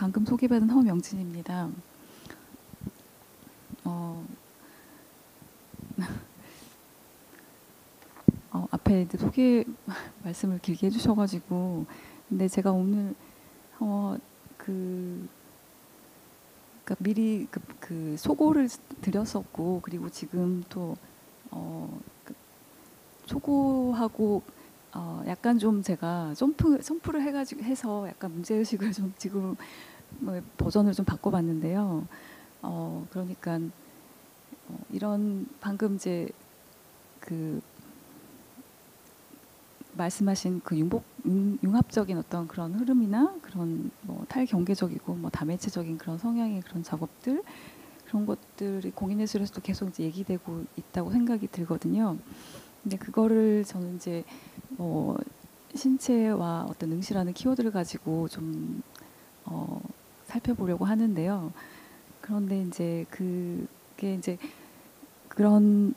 방금 소개받은 허명진입니다. 앞에 이제 소개 말씀을 길게 해주셔가지고, 근데 제가 오늘 그러니까 미리 그 소고를 드렸었고, 그리고 지금 또 소고하고 약간 좀 제가 점프를 해서 약간 문제의식을 좀 지금 버전을 좀 바꿔봤는데요. 그러니까 이런 방금 이제 그 말씀하신 그 융합적인 어떤 그런 흐름이나 그런 뭐 탈경계적이고 뭐 다매체적인 그런 성향의 그런 작업들, 그런 것들이 공인예술에서도 계속 이제 얘기되고 있다고 생각이 들거든요. 근데 그거를 저는 이제 신체와 어떤 응시라는 키워드를 가지고 좀 살펴보려고 하는데요. 그런데 이제 그게 이제 그런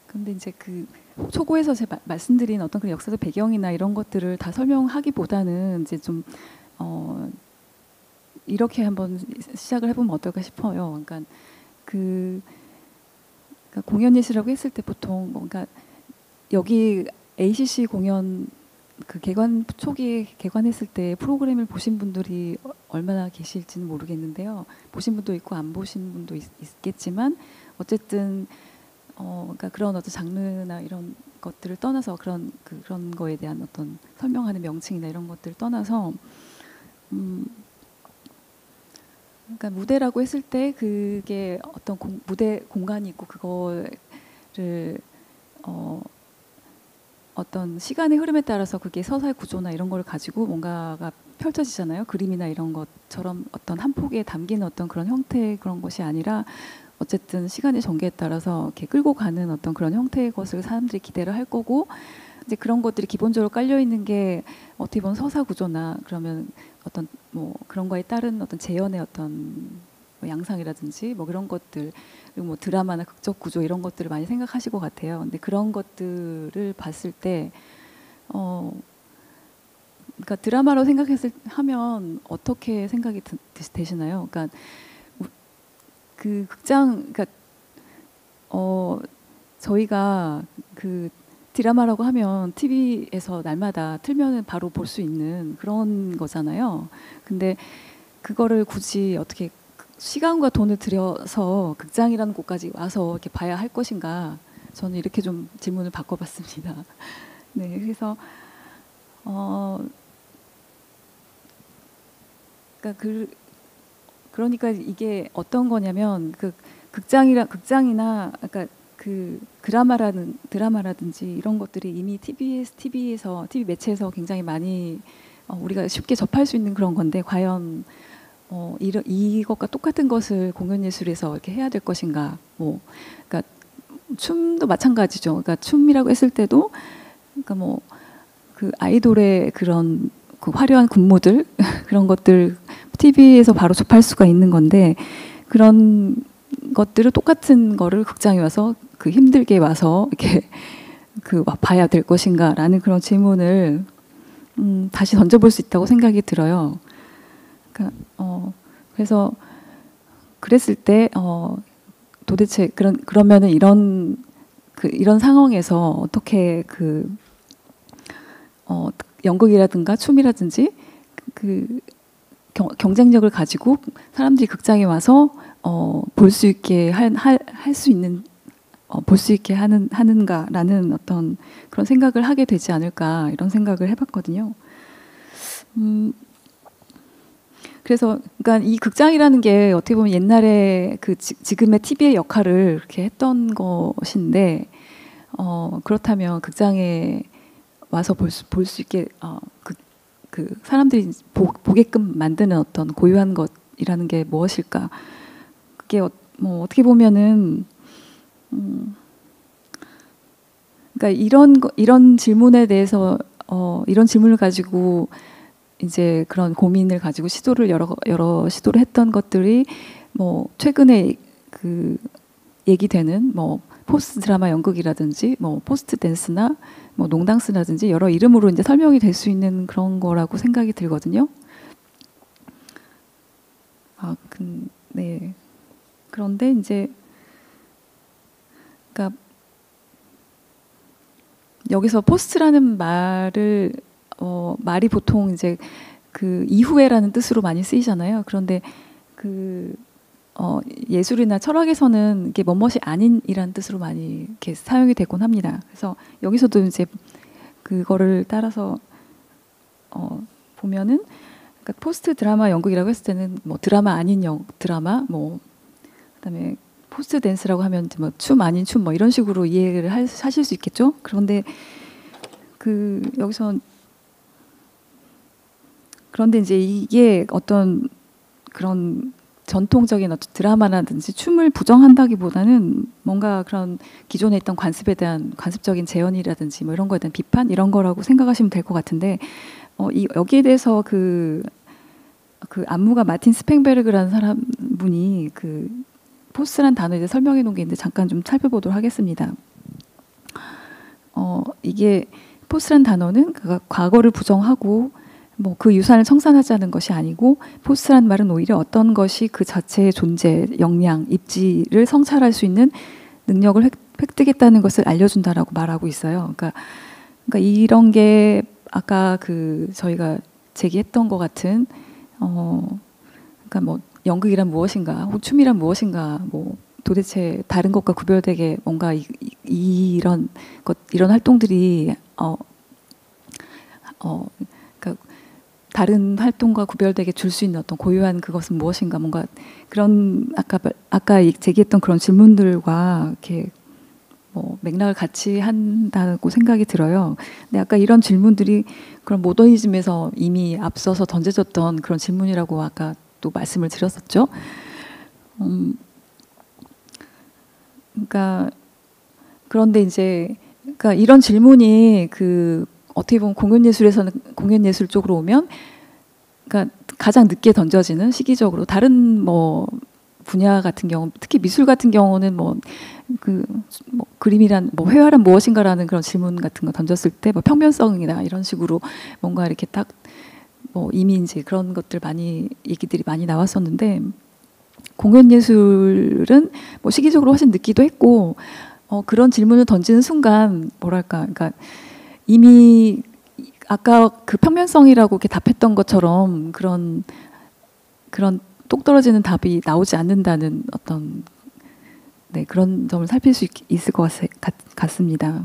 근데 이제 그 초고에서 제가 말씀드린 어떤 그런 역사적 배경이나 이런 것들을 다 설명하기보다는 이제 좀 이렇게 한번 시작을 해보면 어떨까 싶어요. 그러니까 그러니까 공연예술이라고 했을 때 보통 뭔가 여기 ACC 공연 그 초기에 개관했을 때 프로그램을 보신 분들이 얼마나 계실지는 모르겠는데요. 보신 분도 있고 안 보신 분도 있겠지만 어쨌든 그러니까 그런 어떤 장르나 이런 것들을 떠나서 그런 거에 대한 어떤 설명하는 명칭이나 이런 것들을 떠나서 그러니까 무대라고 했을 때 그게 어떤 무대 공간이 있고 그거를 어떤 시간의 흐름에 따라서 그게 서사의 구조나 이런 걸 가지고 뭔가가 펼쳐지잖아요. 그림이나 이런 것처럼 어떤 한 폭에 담긴 어떤 그런 형태의 그런 것이 아니라 어쨌든 시간의 전개에 따라서 이렇게 끌고 가는 어떤 그런 형태의 것을 사람들이 기대를 할 거고, 이제 그런 것들이 기본적으로 깔려 있는 게 어떻게 보면 서사 구조나 그러면 어떤 뭐 그런 거에 따른 어떤 재현의 어떤 뭐 양상이라든지 뭐 그런 것들, 그리고 뭐 드라마나 극적 구조 이런 것들을 많이 생각하실 것 같아요. 근데 그런 것들을 봤을 때 그러니까 드라마로 하면 어떻게 생각이 되시나요? 그러니까 그 그러니까 저희가 그 드라마라고 하면 TV에서 날마다 틀면은 바로 볼 수 있는 그런 거잖아요. 근데 그거를 굳이 어떻게 시간과 돈을 들여서 극장이라는 곳까지 와서 이렇게 봐야 할 것인가? 저는 이렇게 좀 질문을 바꿔봤습니다. 네, 그래서 그러니까 이게 어떤 거냐면 그 극장이나 그러니까 그 드라마라든지 이런 것들이 이미 TV에서 TV 매체에서 굉장히 많이 우리가 쉽게 접할 수 있는 그런 건데 과연 이것과 똑같은 것을 공연예술에서 이렇게 해야 될 것인가? 뭐 그러니까 춤도 마찬가지죠. 그러니까 춤이라고 했을 때도 그러니까 뭐 그 아이돌의 그런 그 화려한 군무들 그런 것들 TV에서 바로 접할 수가 있는 건데 그런 것들을 똑같은 거를 극장에 와서 그 힘들게 와서 이렇게 봐야 될 것인가라는 그런 질문을 다시 던져볼 수 있다고 생각이 들어요. 그러니까 그래서 그랬을 때 도대체 그러면은 이런 상황에서 어떻게 연극이라든가 춤이라든지 경쟁력을 가지고 사람들이 극장에 와서 볼 수 있게 볼 수 있게 하는가라는 어떤 그런 생각을 하게 되지 않을까 이런 생각을 해봤거든요. 그래서 그러니까 이 극장이라는 게 어떻게 보면 옛날에 지금의 TV의 역할을 그렇게 했던 것인데 그렇다면 극장에 와서 볼 수 있게 사람들이 보게끔 만드는 어떤 고유한 것이라는 게 무엇일까? 그게 뭐 어떻게 보면은 그러니까 이런 질문에 대해서 이런 질문을 가지고 이제 그런 고민을 가지고 여러 시도를 했던 것들이 뭐 최근에 얘기되는 뭐 포스트 드라마 연극이라든지 뭐 포스트 댄스나 뭐 농당스라든지 여러 이름으로 이제 설명이 될 수 있는 그런 거라고 생각이 들거든요. 네. 그런데 이제 그러니까 여기서 포스트라는 말이 보통 이제 그 이후에라는 뜻으로 많이 쓰이잖아요. 그런데 그 예술이나 철학에서는 이게 뭐뭇이 아닌이라는 뜻으로 많이 이렇게 사용이 되곤 합니다. 그래서 여기서도 이제 그거를 따라서 보면은 그러니까 포스트 드라마 연극이라고 했을 때는 뭐 드라마 아닌 드라마 뭐 그다음에 포스트 댄스라고 하면 뭐 춤 아닌 춤 뭐 이런 식으로 이해를 하실 수 있겠죠. 그런데 여기서 그런데 이제 이게 어떤 그런 전통적인 어떤 드라마라든지 춤을 부정한다기보다는 뭔가 그런 기존에 있던 관습에 대한 관습적인 재현이라든지 뭐 이런 거에 대한 비판 이런 거라고 생각하시면 될 것 같은데 여기에 대해서 그 안무가 마틴 스팽베르그라는 사람분이 그 포스트란 단어에 대해 설명해 놓은 게 있는데 잠깐 좀 살펴보도록 하겠습니다. 이게 포스트란 단어는 과거를 부정하고 뭐 그 유산을 청산하자는 것이 아니고 포스트란 말은 오히려 어떤 것이 그 자체의 존재, 역량, 입지를 성찰할 수 있는 능력을 획득했다는 것을 알려준다라고 말하고 있어요. 그러니까 이런 게 아까 저희가 제기했던 것 같은 그러니까 뭐 연극이란 무엇인가, 혹은 춤이란 무엇인가, 뭐 도대체 다른 것과 구별되게 뭔가 이런 활동들이 그러니까 다른 활동과 구별되게 줄 수 있는 어떤 고유한 그것은 무엇인가, 뭔가 그런 아까 제기했던 그런 질문들과 이렇게 뭐 맥락을 같이 한다고 생각이 들어요. 근데 아까 이런 질문들이 그런 모더니즘에서 이미 앞서서 던져졌던 그런 질문이라고 아까 또 말씀을 드렸었죠. 그러니까 그런데 이제 그러니까 이런 질문이 어떻게 보면 공연 예술 쪽으로 오면 그러니까 가장 늦게 던져지는 시기적으로 다른 뭐 분야 같은 경우 특히 미술 같은 경우는 뭐 그림이란 뭐 회화란 무엇인가라는 그런 질문 같은 거 던졌을 때 뭐 평면성이나 이런 식으로 뭔가 이렇게 딱 뭐 이미 이제 그런 것들 얘기들이 많이 나왔었는데 공연 예술은 뭐 시기적으로 훨씬 늦기도 했고 그런 질문을 던지는 순간 뭐랄까 그러니까 이미 아까 그 평면성이라고 이렇게 답했던 것처럼 그런 똑 떨어지는 답이 나오지 않는다는 어떤 그런 점을 살필 수 있을 것 같습니다.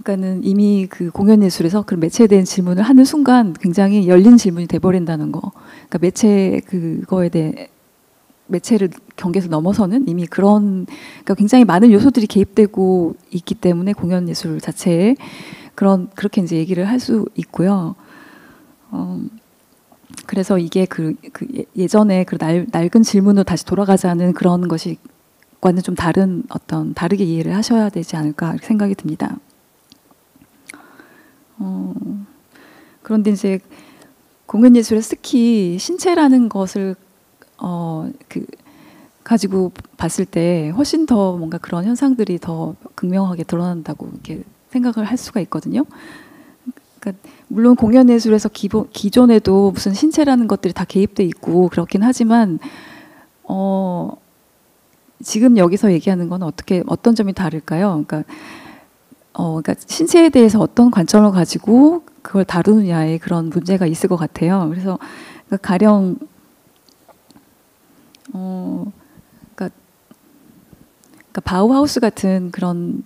그러니까는 이미 그 공연 예술에서 그 매체에 대한 질문을 하는 순간 굉장히 열린 질문이 돼버린다는 거. 그러니까 그거에 대해 매체를 경계에서 넘어서는 이미 그러니까 굉장히 많은 요소들이 개입되고 있기 때문에 공연 예술 자체에 그렇게 이제 얘기를 할 수 있고요. 그래서 이게 예전에 낡은 질문으로 다시 돌아가자는 그런 것과는 좀 다르게 이해를 하셔야 되지 않을까 생각이 듭니다. 그런데 이제 공연 예술에서 특히 신체라는 것을 가지고 봤을 때 훨씬 더 뭔가 그런 현상들이 더 극명하게 드러난다고 이렇게 생각을 할 수가 있거든요. 그러니까 물론 공연 예술에서 기존에도 무슨 신체라는 것들이 다 개입돼 있고 그렇긴 하지만 지금 여기서 얘기하는 건 어떤 점이 다를까요? 그러니까 신체에 대해서 어떤 관점을 가지고 그걸 다루느냐에 그런 문제가 있을 것 같아요. 그래서 가령 그러니까 바우하우스 같은 그런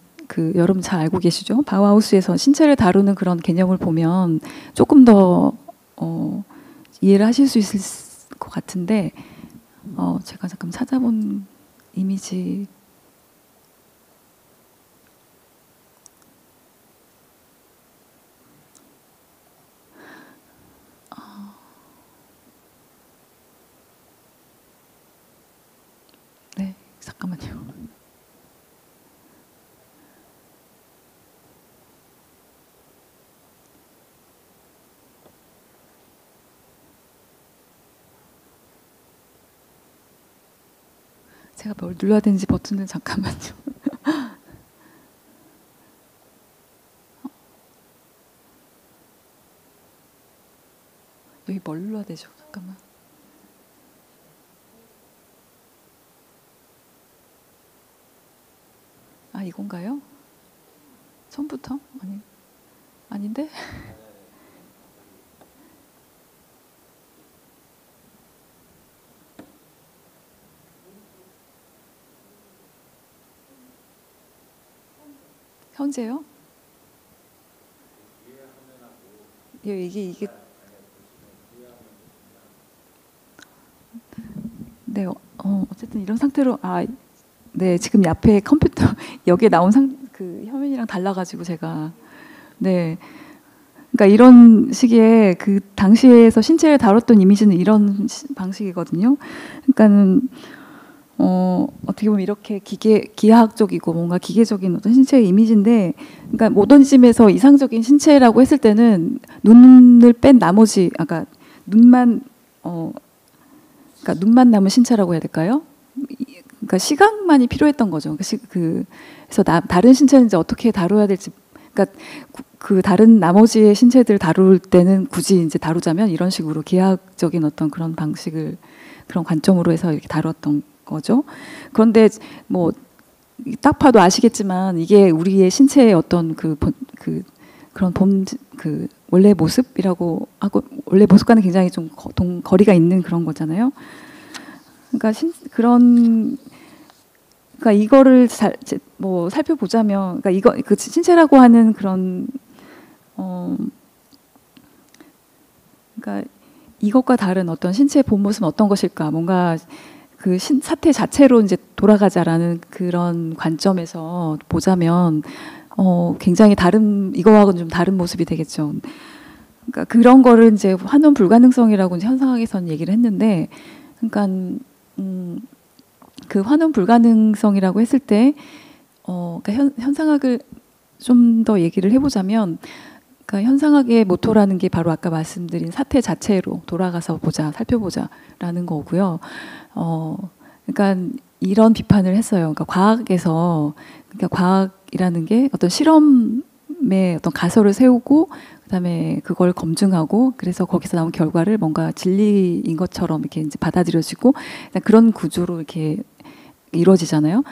여러분 잘 알고 계시죠? 바우하우스에서 신체를 다루는 그런 개념을 보면 조금 더 이해를 하실 수 있을 것 같은데 제가 잠깐 찾아본 이미지. 네, 잠깐만요. 제가 뭘 눌러야 되는지 버튼을 잠깐만요. 여기 뭘 눌러야 되죠? 잠깐만. 아, 이건가요? 처음부터? 아닌데? 현재요? 이게 네, 어쨌든 이런 상태로 네, 지금 앞에 컴퓨터 여기에 나온 그 화면이랑 달라가지고 제가 네, 그러니까 이런 식의 그 당시에서 신체를 다뤘던 이미지는 이런 방식이거든요. 그러니까는 어떻게 보면 이렇게 기하학적이고 뭔가 기계적인 어떤 신체의 이미지인데, 그러니까 모더니즘에서 이상적인 신체라고 했을 때는 눈을 뺀 나머지, 아까 눈만 그러니까 눈만 남은 신체라고 해야 될까요? 그러니까 시각만이 필요했던 거죠. 그래서 다른 신체는 이제 어떻게 다뤄야 될지, 그러니까 그 다른 나머지의 신체들 다룰 때는 굳이 이제 다루자면 이런 식으로 기하학적인 어떤 그런 방식을 그런 관점으로 해서 이렇게 다뤘던 거죠. 그런데 뭐 딱 봐도 아시겠지만 이게 우리의 신체의 어떤 그런 원래 모습이라고 하고, 원래 모습과는 굉장히 좀 거리가 있는 그런 거잖아요. 그러니까 그러니까 이거를 뭐 살펴보자면, 그러니까 그 신체라고 하는 그런 그러니까 이것과 다른 어떤 신체의 본 모습은 어떤 것일까? 뭔가 그 사태 자체로 이제 돌아가자라는 그런 관점에서 보자면 굉장히 이거하고는 좀 다른 모습이 되겠죠. 그러니까 그런 거를 이제 환원 불가능성이라고 이제 현상학에서는 얘기를 했는데, 그러니까 그 환원 불가능성이라고 했을 때, 그러니까 현상학을 좀 더 얘기를 해보자면, 그러니까 현상학의 모토라는 게 바로 아까 말씀드린 사태 자체로 돌아가서 살펴보자라는 거고요. 그러니까 이런 비판을 했어요. 그러니까 그러니까 과학이라는 게 어떤 실험에 어떤 가설을 세우고, 그다음에 그걸 검증하고, 그래서 거기서 나온 결과를 뭔가 진리인 것처럼 이렇게 이제 받아들여지고, 그런 구조로 이렇게 이루어지잖아요.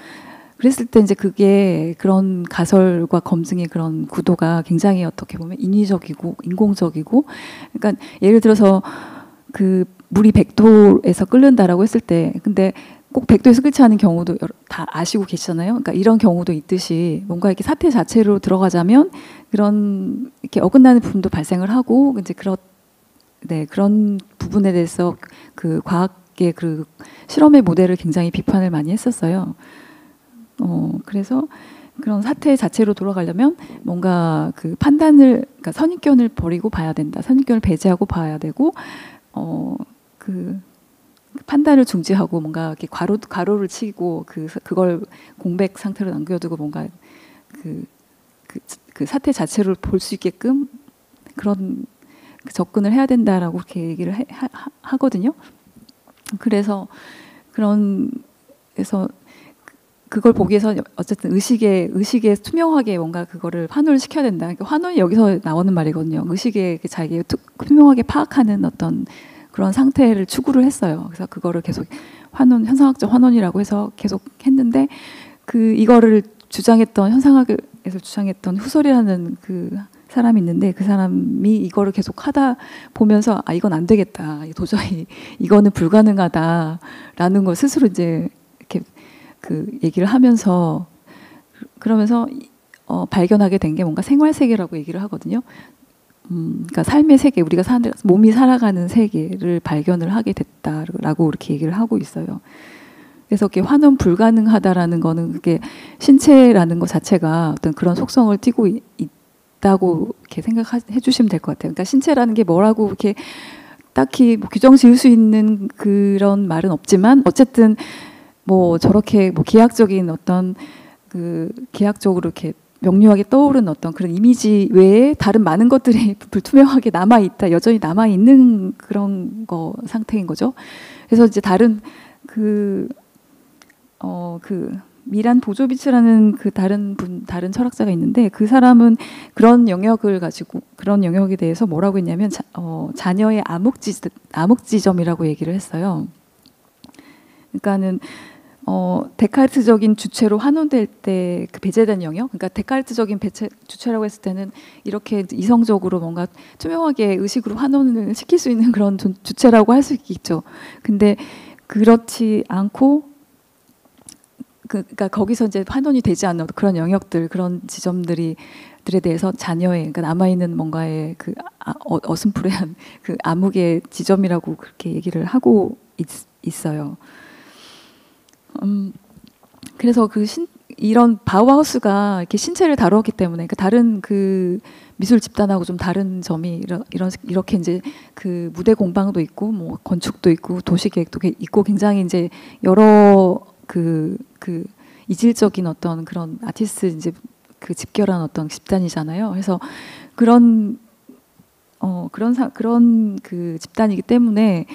그랬을 때 이제 그게 그런 가설과 검증의 그런 구도가 굉장히 어떻게 보면 인위적이고 인공적이고, 그러니까 예를 들어서 그 물이 100도에서 끓는다라고 했을 때, 근데 꼭 100도에서 끓지 않은 경우도 다 아시고 계시잖아요. 그러니까 이런 경우도 있듯이 뭔가 이렇게 사태 자체로 들어가자면 그런 이렇게 어긋나는 부분도 발생을 하고, 이제 그런 부분에 대해서 그 과학의 그 실험의 모델을 굉장히 비판을 많이 했었어요. 그래서 그런 사태 자체로 돌아가려면 뭔가 그 그러니까 선입견을 버리고 봐야 된다. 선입견을 배제하고 봐야 되고, 그 판단을 중지하고 뭔가 이렇게 가로를 치고 그걸 공백 상태로 남겨두고 뭔가 그 사태 자체를 볼 수 있게끔 그런 접근을 해야 된다라고 이렇게 얘기를 하거든요. 그래서 그걸 보기 위해서 어쨌든 의식에 투명하게 뭔가 그거를 환원을 시켜야 된다. 그러니까 환원이 여기서 나오는 말이거든요. 의식에 자기가 투명하게 파악하는 어떤 그런 상태를 추구를 했어요. 그래서 그거를 계속 현상학적 환원이라고 해서 계속 했는데, 이거를 현상학에서 주장했던 후설이라는 그 사람이 있는데, 그 사람이 이거를 계속 하다 보면서 이건 안 되겠다. 도저히 이거는 불가능하다라는 걸 스스로 이제 이렇게 얘기를 하면서, 그러면서 발견하게 된 게 뭔가 생활 세계라고 얘기를 하거든요. 그러니까 삶의 세계, 우리가 몸이 살아가는 세계를 발견을 하게 됐다라고 이렇게 얘기를 하고 있어요. 그래서 이렇게 환원 불가능하다라는 거는 그게 신체라는 것 자체가 어떤 그런 속성을 띠고 있다고 이렇게 생각해 주시면 될 것 같아요. 그러니까 신체라는 게 뭐라고 이렇게 딱히 뭐 규정 지을 수 있는 그런 말은 없지만, 어쨌든 뭐 저렇게 뭐 기하학적인 어떤 기하학적으로 이렇게 명료하게 떠오른 어떤 그런 이미지 외에 다른 많은 것들이 불투명하게 남아있다, 여전히 남아있는 그런 상태인 거죠. 그래서 이제 다른 그 미란 보조비치라는 그 다른 철학자가 있는데 그 사람은 그런 영역을 가지고 그런 영역에 대해서 뭐라고 했냐면 자녀의 암흑지점이라고 얘기를 했어요. 그러니까는 데카르트적인 주체로 환원될 때 그 배제된 영역, 그러니까 데카르트적인 주체라고 했을 때는 이렇게 이성적으로 뭔가 투명하게 의식으로 환원을 시킬 수 있는 그런 주체라고 할 수 있겠죠. 근데 그렇지 않고 그러니까 거기서 이제 환원이 되지 않는 그런 영역들, 그런 지점들에 대해서 자녀의, 그러니까 남아 있는 뭔가의 그 어슴푸레한 그 암흑의 지점이라고 그렇게 얘기를 하고 있어요. 그래서 이런 바우하우스가 이렇게 신체를 다루었기 때문에 그 다른 그 미술 집단하고 좀 다른 점이 이렇게 이제 그 무대 공방도 있고 뭐 건축도 있고 도시계획도 있고 굉장히 이제 여러 그 이질적인 어떤 그런 아티스트 이제 그 집결한 어떤 집단이잖아요. 그래서 그런 그 집단이기 때문에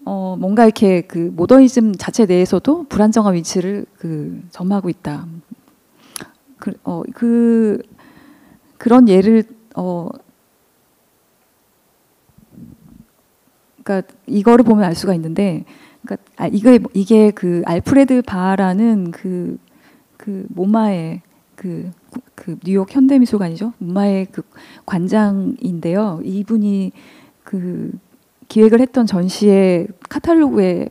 뭔가 이렇게 그 모더니즘 자체 내에서도 불안정한 위치를 점하고 있다. 그런 예를 그러니까 이거를 보면 알 수가 있는데, 그러니까 이게 그 알프레드 바라는 그 모마의 그 뉴욕 현대미술관이죠. 모마의 그 관장인데요. 이분이 그 기획을 했던 전시의 카탈로그의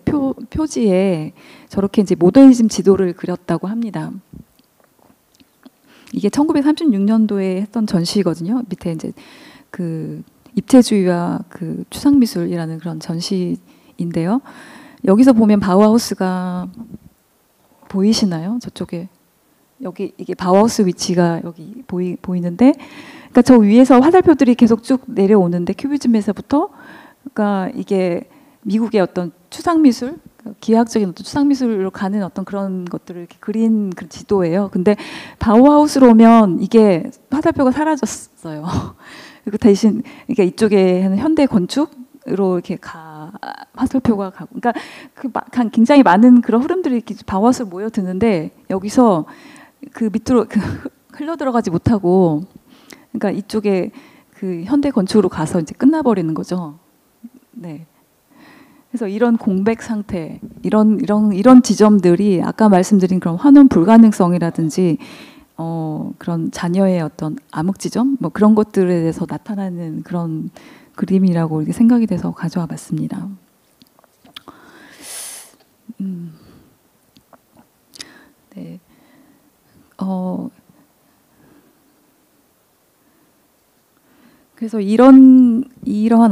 표지에 저렇게 이제 모더니즘 지도를 그렸다고 합니다. 이게 1936년도에 했던 전시거든요. 밑에 이제 그 입체주의와 그 추상미술이라는 그런 전시인데요. 여기서 보면 바우하우스가 보이시나요? 저쪽에 여기 이게 바우하우스 위치가 여기 보이는데, 그러니까 저 위에서 화살표들이 계속 쭉 내려오는데 큐비즘에서부터, 그러니까 이게 미국의 어떤 추상미술, 기하학적인 어떤 추상미술로 가는 어떤 그런 것들을 이렇게 그린 그 지도예요. 근데 바우하우스로 오면 이게 화살표가 사라졌어요. 그리고 대신 그러니까 이쪽에는 현대 건축으로 이렇게 화살표가 가고, 그러니까 굉장히 많은 그런 흐름들이 이렇게 바우하우스로 모여드는데 여기서 그 밑으로 흘러 들어가지 못하고, 그러니까 이쪽에 그 현대 건축으로 가서 이제 끝나버리는 거죠. 네. 그래서 이런 공백 상태, 이런 지점들이 아까 말씀드린 그런 환원 불가능성이라든지 그런 자녀의 어떤 암흑 지점, 뭐 그런 것들에 대해서 나타나는 그런 그림이라고 이렇게 생각이 돼서 가져와 봤습니다. 네. 그래서 이러한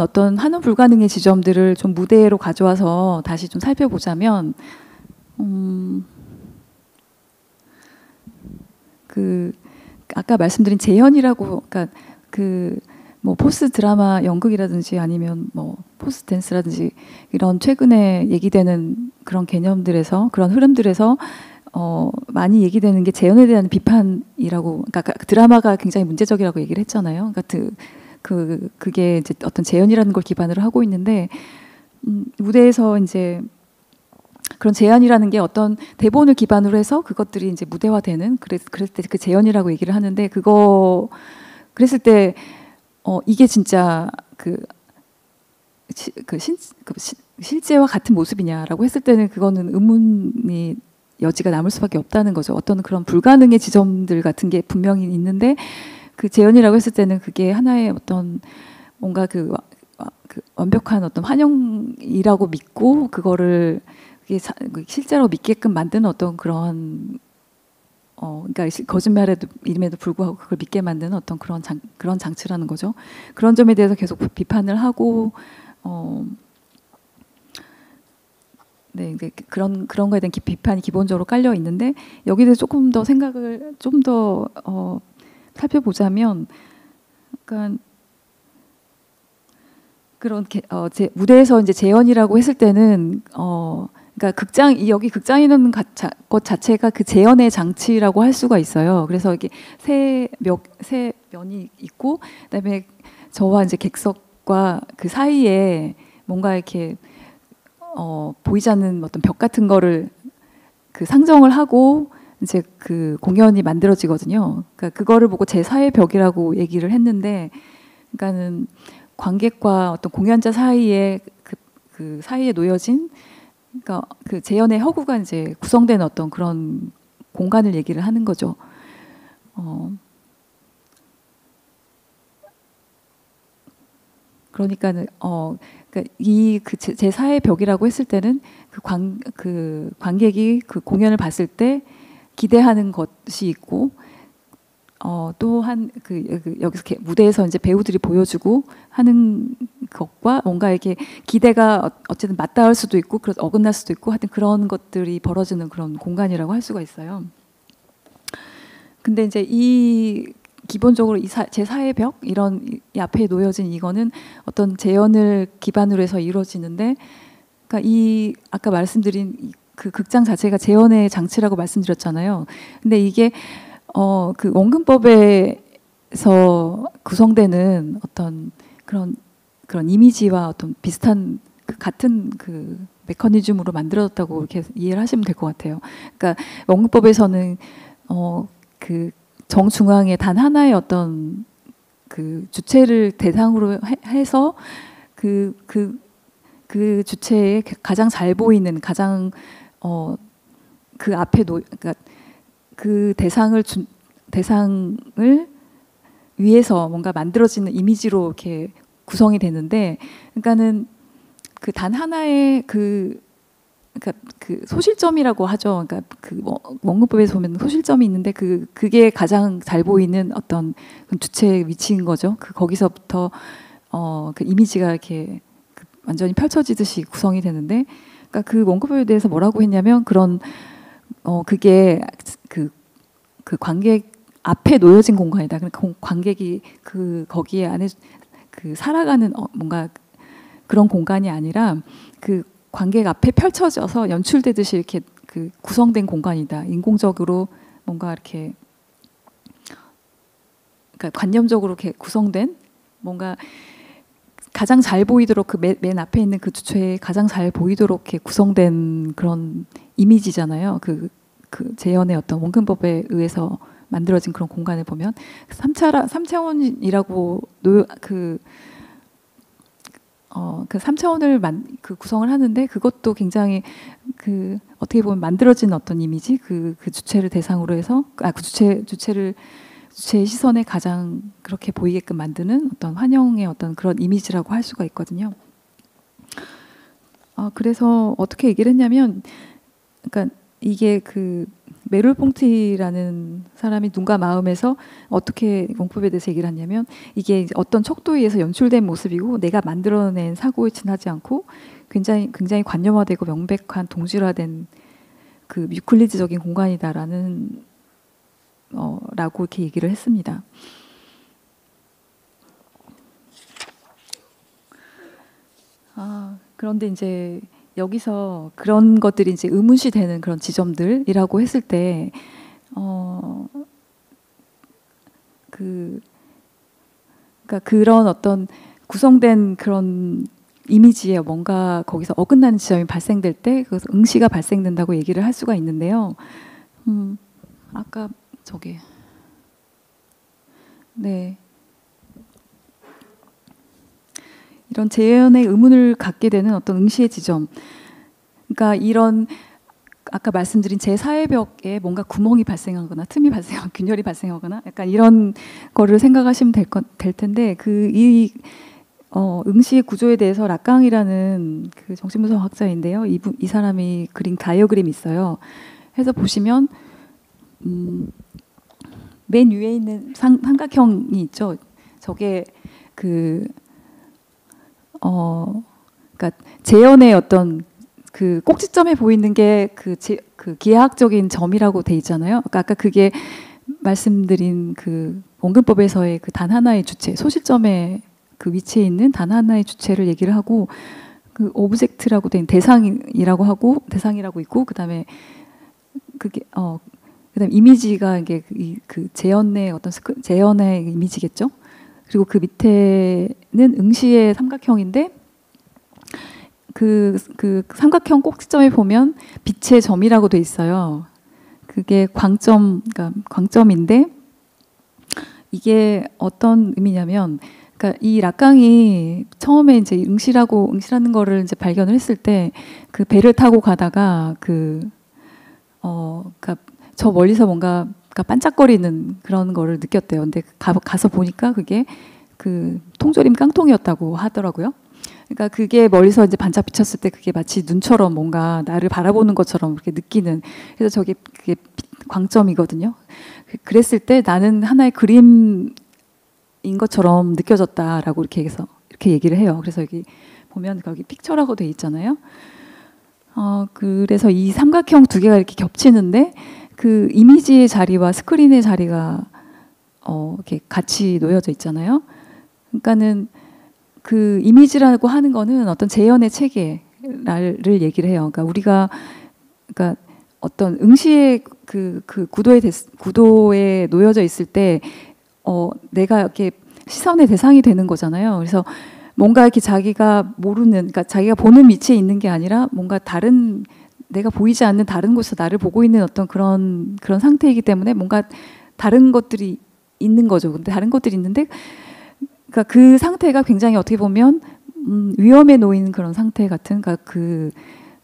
어떤 환원 불가능의 지점들을 좀 무대로 가져와서 다시 좀 살펴보자면, 그 아까 말씀드린 재현이라고, 그러니까 그 뭐 포스트 드라마 연극이라든지 아니면 뭐 포스트 댄스라든지 이런 최근에 얘기되는 그런 개념들에서, 그런 흐름들에서 많이 얘기되는 게 재현에 대한 비판이라고, 그러니까 드라마가 굉장히 문제적이라고 얘기를 했잖아요. 그러니까 그게 이제 어떤 재현이라는 걸 기반으로 하고 있는데, 무대에서 이제 그런 재현이라는 게 어떤 대본을 기반으로 해서 그것들이 이제 무대화되는, 그랬을 때 그 재현이라고 얘기를 하는데, 그랬을 때 이게 진짜 실제와 같은 모습이냐라고 했을 때는 그거는 의문이 여지가 남을 수밖에 없다는 거죠. 어떤 그런 불가능의 지점들 같은 게 분명히 있는데, 그 재현이라고 했을 때는 그게 하나의 어떤 뭔가 그 완벽한 어떤 환영이라고 믿고 그거를 실제로 믿게끔 만드는 어떤 그런 그러니까 거짓말임에도 불구하고 그걸 믿게 만드는 어떤 그런 장치라는 거죠. 그런 점에 대해서 계속 비판을 하고, 네, 그런 거에 대한 비판이 기본적으로 깔려 있는데, 여기에 대해서 조금 더 생각을 좀 더 살펴보자면, 그러니까 그런 무대에서 이제 재현이라고 했을 때는 그러니까 여기 극장이라는 것 자체가 그 재현의 장치라고 할 수가 있어요. 그래서 이게 세 면이 있고, 그다음에 저와 이제 객석과 그 사이에 뭔가 이렇게 보이지 않는 어떤 벽 같은 거를 그 상정을 하고 이제 그 공연이 만들어지거든요. 그러니까 그거를 보고 제4의 벽이라고 얘기를 했는데, 그러니까는 관객과 어떤 공연자 사이에 그 사이에 놓여진, 그러니까 그 재연의 허구가 이제 구성된 어떤 그런 공간을 얘기를 하는 거죠. 그러니까는 그러니까 이그 제4의 벽이라고 했을 때는 그 관객이 그 공연을 봤을 때 기대하는 것이 있고, 또한 여기서 무대에서 이제 배우들이 보여주고 하는 것과 뭔가 이렇게 기대가 어쨌든 맞닿을 수도 있고 어긋날 수도 있고 하여튼 그런 것들이 벌어지는 그런 공간이라고 할 수가 있어요. 근데 이제 기본적으로 제4의 벽 이런 이 앞에 놓여진 이거는 어떤 재연을 기반으로 해서 이루어지는데, 그러니까 아까 말씀드린 그 극장 자체가 재연의 장치라고 말씀드렸잖아요. 근데 이게 그 원근법에서 구성되는 어떤 그런 이미지와 어떤 비슷한 같은 그 메커니즘으로 만들어졌다고 이렇게 이해를 하시면 될 것 같아요. 그러니까 원근법에서는 그 정중앙에 단 하나의 어떤 그 주체를 대상으로 해서 그 주체에 가장 잘 보이는 가장 그 앞에 그러니까 그 대상을 위해서 뭔가 만들어지는 이미지로 이렇게 구성이 되는데, 그러니까는 그 단 하나의 그러니까 그 소실점이라고 하죠. 그러니까 그 원근법에서 보면 소실점이 있는데 그게 가장 잘 보이는 어떤 주체의 위치인 거죠. 거기서부터 그 이미지가 이렇게 완전히 펼쳐지듯이 구성이 되는데, 그러니까 그 원근법에 대해서 뭐라고 했냐면 그게 그 관객 앞에 놓여진 공간이다. 그러니까 관객이 거기에 안에 살아가는 뭔가 그런 공간이 아니라 그 관객 앞에 펼쳐져서 연출되듯이 이렇게 구성된 공간이다. 인공적으로 뭔가 이렇게 그러니까 관념적으로 이렇게 구성된 뭔가 가장 잘 보이도록 맨 앞에 있는 그 주체에 가장 잘 보이도록 이렇게 구성된 그런 이미지잖아요. 그 재현의 어떤 원근법에 의해서 만들어진 그런 공간을 보면 3차원이라고 그 3차원을 구성을 하는데, 그것도 굉장히 어떻게 보면 만들어진 어떤 이미지, 그 주체를 대상으로 해서 주체의 시선에 가장 그렇게 보이게끔 만드는 어떤 환영의 어떤 그런 이미지라고 할 수가 있거든요. 그래서 어떻게 얘기를 했냐면, 그러니까 이게 메롤퐁티라는 사람이 눈과 마음에서 어떻게 원법에 대해서 얘기를 하냐면, 이게 어떤 척도에 의해서 연출된 모습이고 내가 만들어낸 사고에 지나지 않고 굉장히 관념화되고 명백한 동질화된 그 유클리드적인 공간이다라는 라고 이렇게 얘기를 했습니다. 그런데 이제 여기서 그런 것들이 이제 의문시 되는 그런 지점들이라고 했을 때, 그러니까 그런 어떤 구성된 그런 이미지에 뭔가 거기서 어긋나는 지점이 발생될 때 그래서 응시가 발생된다고 얘기를 할 수가 있는데요. 아까 네. 이런 재현의 의문을 갖게 되는 어떤 응시의 지점. 그러니까 이런 아까 말씀드린 제4의 벽에 뭔가 구멍이 발생하거나 틈이 발생하거나 균열이 발생하거나 약간 이런 거를 생각하시면 될 텐데, 이 응시의 구조에 대해서 락강이라는 그 정신분석학자인데요. 이 사람이 그린 다이어그램이 있어요. 해서 보시면 맨 위에 있는 삼각형이 있죠. 저게 그러니까 재현의 어떤 그 꼭지점에 보이는 게 그 기하학적인 점이라고 돼 있잖아요. 그러니까 아까 그게 말씀드린 그 원근법에서의 그 단 하나의 주체, 소실점의 그 위치에 있는 단 하나의 주체를 얘기를 하고, 그 오브젝트라고 된 대상이라고 있고, 그다음에 그다음에 이미지가 이게 그 재현의 어떤 재현의 이미지겠죠. 그리고 그 밑에는 응시의 삼각형인데, 그 삼각형 꼭지점에 보면 빛의 점이라고 돼 있어요. 그게 그러니까 광점인데 이게 어떤 의미냐면, 그러니까 이 락강이 처음에 이제 응시라는 거를 이제 발견을 했을 때 그 배를 타고 가다가 그러니까 저 멀리서 뭔가 반짝거리는 그런 거를 느꼈대요. 근데 가서 보니까 그게 그 통조림 깡통이었다고 하더라고요. 그러니까 그게 멀리서 이제 반짝 비쳤을 때 그게 마치 눈처럼 뭔가 나를 바라보는 것처럼 그렇게 느끼는. 그래서 그게 광점이거든요. 그랬을 때 나는 하나의 그림인 것처럼 느껴졌다라고 이렇게 얘기를 해요. 그래서 여기 보면 거기 픽처라고 돼 있잖아요. 그래서 이 삼각형 두 개가 이렇게 겹치는데 그 이미지의 자리와 스크린의 자리가 이렇게 같이 놓여져 있잖아요. 그러니까는 그 이미지라고 하는 거는 어떤 재현의 체계를 얘기를 해요. 그러니까 그러니까 어떤 응시의 그 구도에 놓여져 있을 때 내가 이렇게 시선의 대상이 되는 거잖아요. 그래서 뭔가 이렇게 자기가 모르는, 그러니까 자기가 보는 위치에 있는 게 아니라 뭔가 다른, 내가 보이지 않는 다른 곳에서 나를 보고 있는 어떤 그런 상태이기 때문에 뭔가 다른 것들이 있는 거죠. 근데 다른 것들이 있는데, 그러니까 그 상태가 굉장히 어떻게 보면 위험에 놓인 그런 상태 같은, 그러니까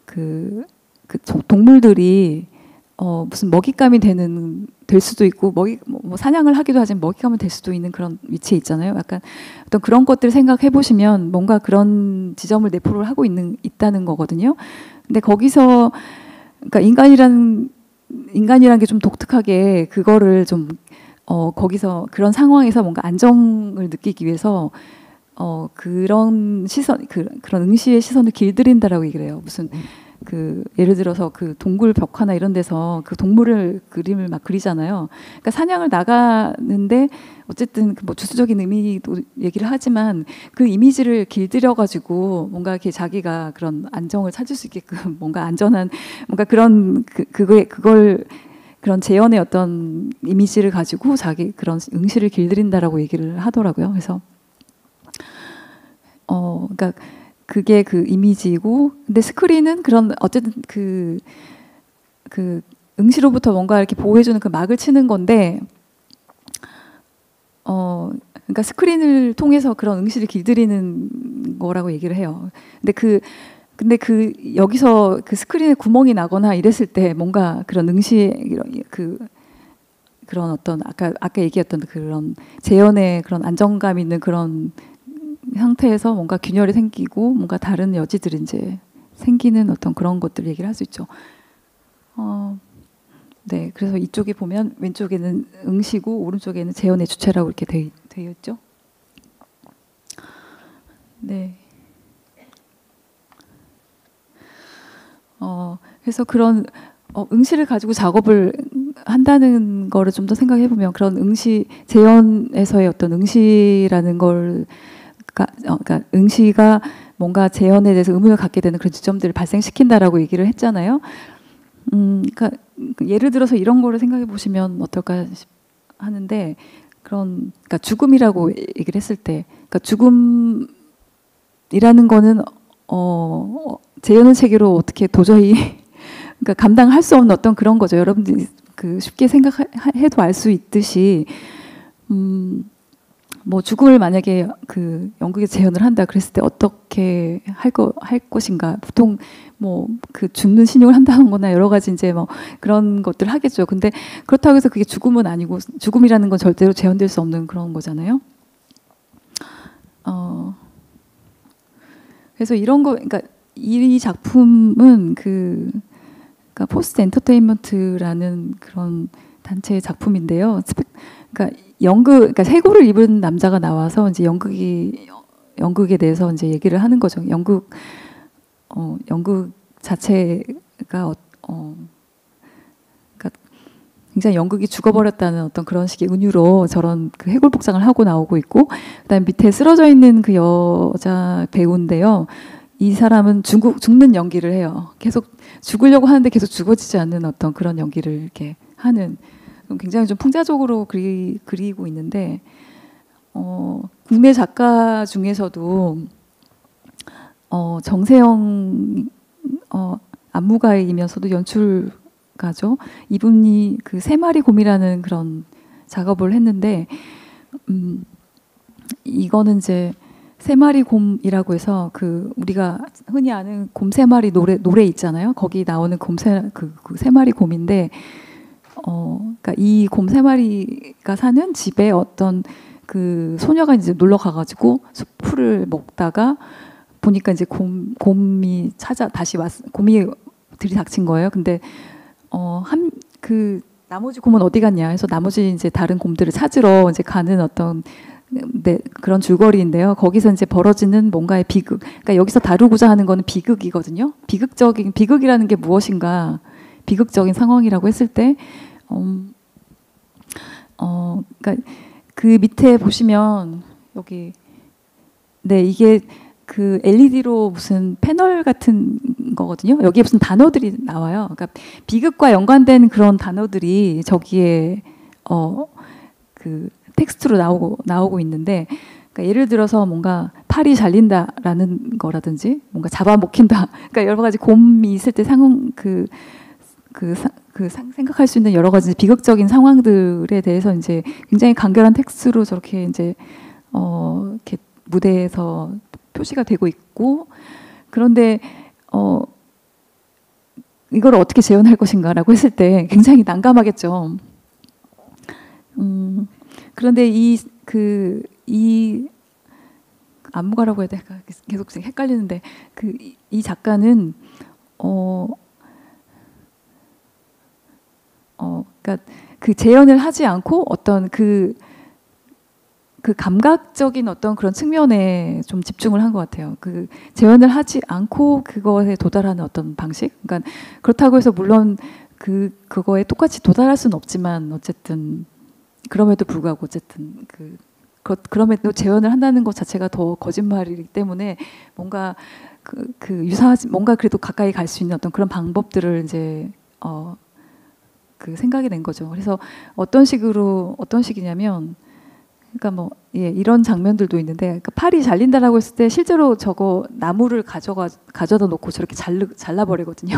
그 동물들이 무슨 먹잇감이 될 수도 있고 뭐 사냥을 하기도 하지만 먹잇감이 될 수도 있는 그런 위치에 있잖아요. 약간 어떤 그런 것들을 생각해 보시면 뭔가 그런 지점을 내포를 하고 있다는 거거든요. 근데 거기서 그러니까 인간이란 게 좀 독특하게 그거를 좀 거기서 그런 상황에서 뭔가 안정을 느끼기 위해서 그런 시선 그런 응시의 시선을 길들인다라고 얘기를 해요. 무슨 예를 들어서 그 동굴 벽화나 이런 데서 그 동물을 그림을 막 그리잖아요. 그러니까 사냥을 나가는데 어쨌든 뭐 주수적인 의미도 얘기를 하지만 그 이미지를 길들여 가지고 뭔가 이렇게 자기가 그런 안정을 찾을 수 있게끔 뭔가 안전한 뭔가 그런 그걸 그런 재현의 어떤 이미지를 가지고 자기 그런 응시를 길들인다라고 얘기를 하더라고요. 그래서 그러니까 그게 그 이미지이고, 근데 스크린은 그런 어쨌든 그 응시로부터 뭔가 이렇게 보호해주는 그 막을 치는 건데, 그러니까 스크린을 통해서 그런 응시를 길들이는 거라고 얘기를 해요. 근데 여기서 그 스크린에 구멍이 나거나 이랬을 때 뭔가 그런 그런 어떤 아까 얘기했던 그런 재현의 그런 안정감 있는 그런 상태에서 뭔가 균열이 생기고 뭔가 다른 여지들이 이제 생기는 어떤 그런 것들 얘기를 할 수 있죠. 네, 그래서 이쪽에 보면 왼쪽에는 응시고 오른쪽에는 재현의 주체라고 이렇게 되어 있죠. 네. 그래서 그런 응시를 가지고 작업을 한다는 거를 좀 더 생각해 보면 그런 재현에서의 어떤 응시라는 걸 그러니까 응시가 뭔가 재현에 대해서 의문을 갖게 되는 그런 지점들을 발생시킨다라고 얘기를 했잖아요. 그러니까 예를 들어서 이런 거를 생각해 보시면 어떨까 하는데 그러니까 죽음이라고 얘기를 했을 때, 그러니까 죽음이라는 거는 재현의 체계로 어떻게 도저히 그러니까 감당할 수 없는 어떤 그런 거죠. 여러분들이 쉽게 생각해도 알 수 있듯이. 뭐 죽음을 만약에 연극에 재현을 한다 그랬을 때 어떻게 할 것인가. 보통 뭐 죽는 신용을 한다거나 여러 가지 이제 뭐 그런 것들 하겠죠. 근데 그렇다고 해서 그게 죽음은 아니고, 죽음이라는 건 절대로 재현될 수 없는 그런 거잖아요. 그래서 이런 거, 그러니까 이 작품은 그러니까 포스트 엔터테인먼트라는 그런 단체의 작품인데요. 그러니까 해고를 입은 남자가 나와서 이제 연극에 대해서 이제 얘기를 하는 거죠. 연극 자체가 그러니까 굉장히 연극이 죽어버렸다는 어떤 그런 식의 은유로 저런 해골 복장을 하고 나오고 있고, 그다음 밑에 쓰러져 있는 그 여자 배우인데요. 이 사람은 죽는 연기를 해요. 계속 죽으려고 하는데 계속 죽어지지 않는 어떤 그런 연기를 이렇게 하는. 굉장히 좀 풍자적으로 그리고 있는데 국내 작가 중에서도 정세영 안무가이면서도 연출가죠. 이분이 그 세 마리 곰이라는 그런 작업을 했는데 이거는 이제 세 마리 곰이라고 해서 그 우리가 흔히 아는 곰 세 마리 노래 있잖아요. 거기 나오는 그 세 마리 곰인데 그러니까 이 곰 세 마리가 사는 집에 어떤 그 소녀가 이제 놀러 가가지고 수프를 먹다가 보니까 이제 곰이 곰이 들이닥친 거예요. 근데 그 나머지 곰은 어디 갔냐 해서 나머지 이제 다른 곰들을 찾으러 이제 가는 어떤 그런 줄거리인데요. 거기서 이제 벌어지는 뭔가의 비극. 그러니까 여기서 다루고자 하는 거는 비극이거든요. 비극이라는 게 무엇인가? 비극적인 상황이라고 했을 때, 그러니까 그 밑에 보시면 여기 이게 그 LED로 무슨 패널 같은 거거든요. 여기에 무슨 단어들이 나와요. 그러니까 비극과 연관된 그런 단어들이 저기에 그 텍스트로 나오고 있는데, 그러니까 예를 들어서 뭔가 팔이 잘린다라는 거라든지 뭔가 잡아먹힌다. 그러니까 여러 가지 곰이 있을 때 생각할 수 있는 여러 가지 비극적인 상황들에 대해서 이제 굉장히 간결한 텍스트로 저렇게 이제 이렇게 무대에서 표시가 되고 있고, 그런데 이걸 어떻게 재현할 것인가라고 했을 때 굉장히 난감하겠죠. 그런데 이 안무가라고 해야 될까 계속 헷갈리는데 이 작가는 그러니까 그 재현을 하지 않고 어떤 그 감각적인 어떤 그런 측면에 좀 집중을 한 것 같아요. 그 재현을 하지 않고 그거에 도달하는 어떤 방식. 그러니까 그렇다고 해서 물론 그거에 똑같이 도달할 수는 없지만 어쨌든 그럼에도 불구하고 어쨌든 그럼에도 재현을 한다는 것 자체가 더 거짓말이기 때문에 뭔가 유사하지 뭔가 그래도 가까이 갈 수 있는 어떤 그런 방법들을 이제 생각이 낸 거죠. 그래서 어떤 식이냐면 그러니까 이런 장면들도 있는데, 그러니까 팔이 잘린다라고 했을 때 실제로 저거 나무를 가져다 놓고 저렇게 잘라버리거든요.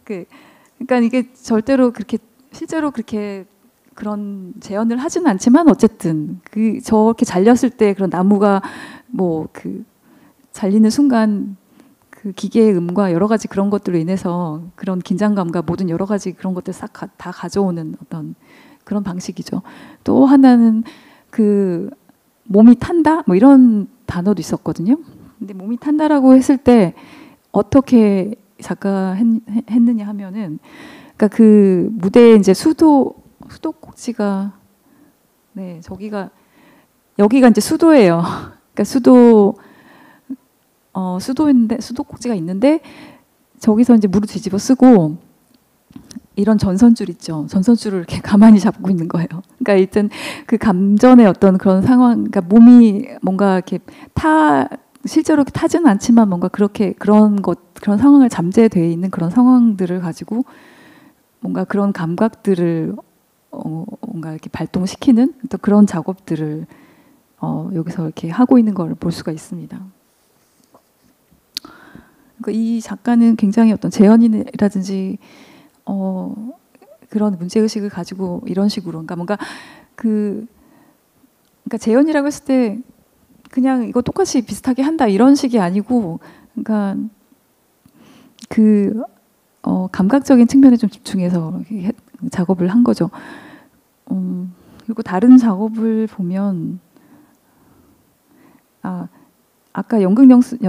그러니까 이게 절대로 그렇게 실제로 그렇게 그런 재현을 하지는 않지만 어쨌든 저렇게 잘렸을 때 그런 나무가 잘리는 순간 그 기계의 음과 여러 가지 그런 것들로 인해서 그런 긴장감과 모든 여러 가지 그런 것들 싹 다 가져오는 어떤 그런 방식이죠. 또 하나는 몸이 탄다 이런 단어도 있었거든요. 근데 몸이 탄다라고 했을 때 어떻게 작가 했느냐 하면은, 그러니까 그 무대에 이제 수도꼭지가 여기가 이제 수도예요. 그러니까 수도꼭지가 있는데 저기서 이제 물을 뒤집어 쓰고 이런 전선줄 있죠. 전선줄을 이렇게 가만히 잡고 있는 거예요. 그러니까 일단 그 감전의 어떤 그런 상황, 그러니까 몸이 뭔가 이렇게 실제로 타지는 않지만 뭔가 그런 상황을 잠재되어 있는 그런 상황들을 가지고 뭔가 그런 감각들을 뭔가 이렇게 발동시키는 또 그런 작업들을 여기서 이렇게 하고 있는 걸 볼 수가 있습니다. 그러니까 이 작가는 굉장히 어떤 재현이라든지 그런 문제의식을 가지고 이런 식으로, 그러니까 뭔가 그러니까 재현이라고 했을 때 그냥 이거 똑같이 비슷하게 한다 이런 식이 아니고, 그러니까 감각적인 측면에 좀 집중해서 작업을 한 거죠. 그리고 다른 작업을 보면 아까 연극 연습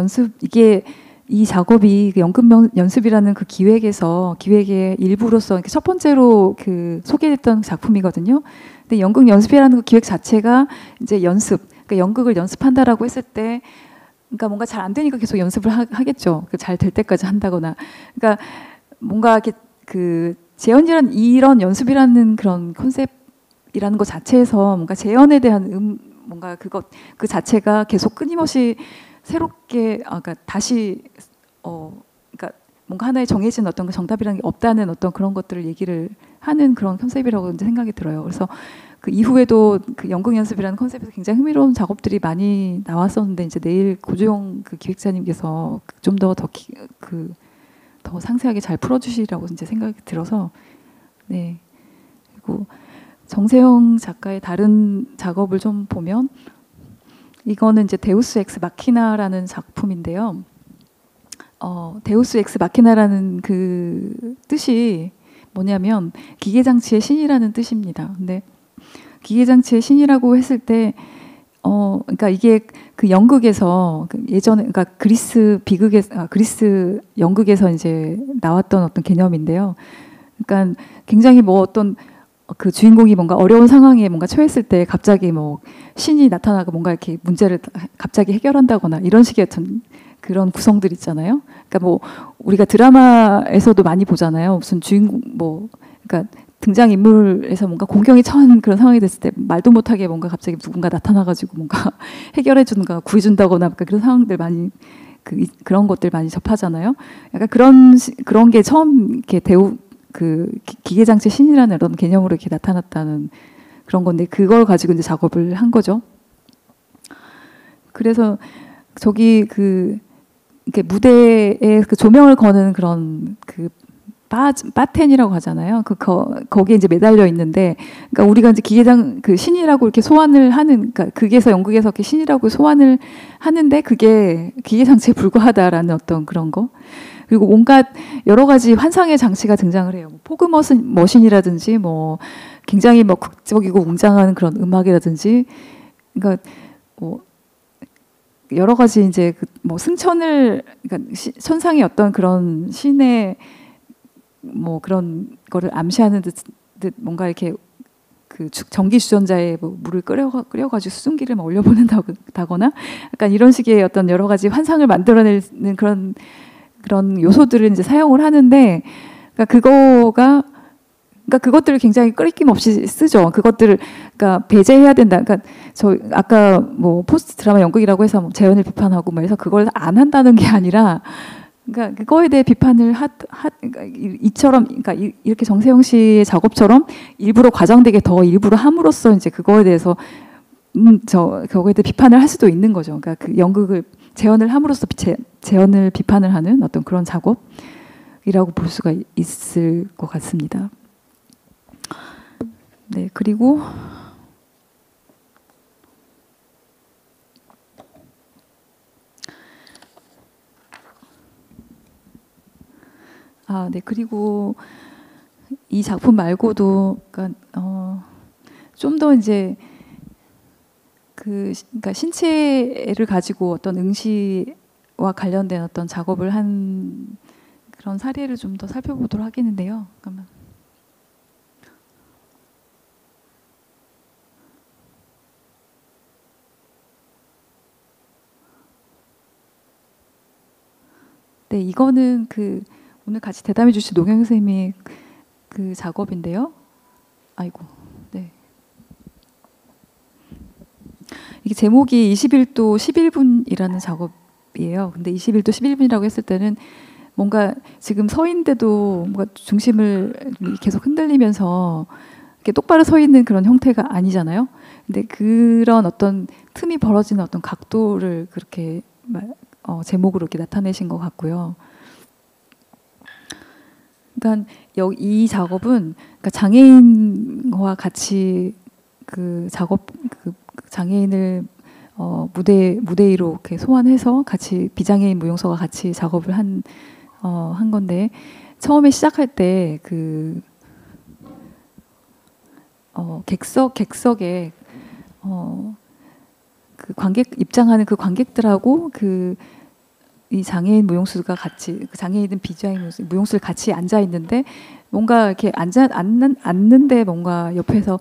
이 작업이 연극 연습이라는 그 기획의 일부로서 첫 번째로 소개했던 작품이거든요. 근데 연극 연습이라는 그 기획 자체가 이제 그러니까 연극을 연습한다라고 했을 때, 그러니까 뭔가 잘 안 되니까 계속 연습을 하겠죠. 잘 될 때까지 한다거나. 그러니까 뭔가 이렇게 재현이란 이런 연습이라는 그런 컨셉이라는 것 자체에서 뭔가 재현에 대한 뭔가 그 자체가 계속 끊임없이 새롭게 그러니까 다시 그러니까 뭔가 하나의 정해진 어떤 정답이라는 게 없다는 어떤 그런 것들을 얘기를 하는 그런 컨셉이라고 생각이 들어요. 그래서 그 이후에도 그 연극 연습이라는 컨셉에서 굉장히 흥미로운 작업들이 많이 나왔었는데 이제 내일 고주영 그 기획자님께서 좀 더 상세하게 잘 풀어주시라고 이제 생각이 들어서 네. 그리고 정세영 작가의 다른 작업을 좀 보면 이거는 이제 데우스 엑스 마키나라는 작품인데요. 데우스 엑스 마키나라는 그 뜻이 뭐냐면 기계장치의 신이라는 뜻입니다. 근데 기계장치의 신이라고 했을 때 그러니까 이게 그 연극에서 예전에 그러니까 그리스 연극에서 이제 나왔던 어떤 개념인데요. 그러니까 굉장히 뭐 어떤 그 주인공이 뭔가 어려운 상황에 뭔가 처했을 때 갑자기 뭐 신이 나타나고 뭔가 이렇게 문제를 갑자기 해결한다거나 이런 식의 어떤 그런 구성들 있잖아요. 그러니까 뭐 우리가 드라마에서도 많이 보잖아요. 무슨 주인공 뭐 그러니까 등장 인물에서 뭔가 공경이 처한 그런 상황이 됐을 때 말도 못하게 뭔가 갑자기 누군가 나타나가지고 뭔가 해결해준가 구해준다거나 그런 상황들 많이 그런 것들 많이 접하잖아요. 약간 그런 게 처음 이렇게 기계장치 신이라는 이런 개념으로 이렇게 나타났다는 그런 건데 그걸 가지고 이제 작업을 한 거죠. 그래서 저기 이렇게 무대에 그 조명을 거는 그런 바텐이라고 하잖아요. 거기에 이제 매달려 있는데, 그러니까 우리가 이제 그 신이라고 이렇게 소환을 하는, 그러니까 극에서 연극에서 이렇게 신이라고 소환을 하는데 그게 기계장치에 불과하다라는 어떤 그런 거. 그리고 온갖 여러 가지 환상의 장치가 등장을 해요. 포그 머신이라든지 뭐 굉장히 뭐 극적이고 웅장한 그런 음악이라든지, 그러니까 뭐 여러 가지 이제 뭐 그러니까 천상의 어떤 그런 신의 뭐 그런 거를 암시하는 듯 뭔가 이렇게 그 전기 주전자에 뭐 물을 끓여가지고 수증기를 막 올려보낸다거나 약간 이런 식의 어떤 여러 가지 환상을 만들어내는 그런 요소들을 이제 사용을 하는데, 그러니까 그것들을 굉장히 끊임없이 쓰죠. 그것들을 그러니까 배제해야 된다. 그러니까 저 아까 뭐 포스트 드라마 연극이라고 해서 뭐 재현을 비판하고 뭐 해서 그걸 안 한다는 게 아니라, 그러니까 그거에 대해 비판을 그러니까 그러니까 이렇게 정세영 씨의 작업처럼 일부러 과장되게 더 일부러 함으로써 이제 그거에 대해서 그거에 대해 비판을 할 수도 있는 거죠. 그러니까 그 연극을 재현을 함으로써 재현을 비판을 하는 어떤 그런 작업이라고 볼 수가 있을 것 같습니다. 네, 그리고 네, 그리고 이 작품 말고도 그러니까 좀 더 이제 그러니까 신체를 가지고 어떤 응시와 관련된 어떤 작업을 한 그런 사례를 좀 더 살펴보도록 하겠는데요. 잠깐만. 네, 이거는 오늘 같이 대담해 주신 노경 선생님의 그 작업인데요. 아이고, 네. 이게 제목이 21도 11분이라는 작업이에요. 근데 21도 11분이라고 했을 때는 뭔가 지금 서인데도 뭔가 중심을 계속 흔들리면서 이렇게 똑바로 서 있는 그런 형태가 아니잖아요. 근데 그런 어떤 틈이 벌어지는 어떤 각도를 그렇게 제목으로 이렇게 나타내신 것 같고요. 그러니까 이 작업은 그러니까 장애인과 같이 장애인을 무대 위로 이렇게 소환해서 같이 비장애인 무용서가 같이 작업을 한 건데, 처음에 시작할 때 객석에 그 입장하는 그 관객들하고 이 장애인 무용수가 같이 장애인은 비장애인 무용수를 같이 앉아 있는데, 뭔가 이렇게 앉는데 뭔가 옆에서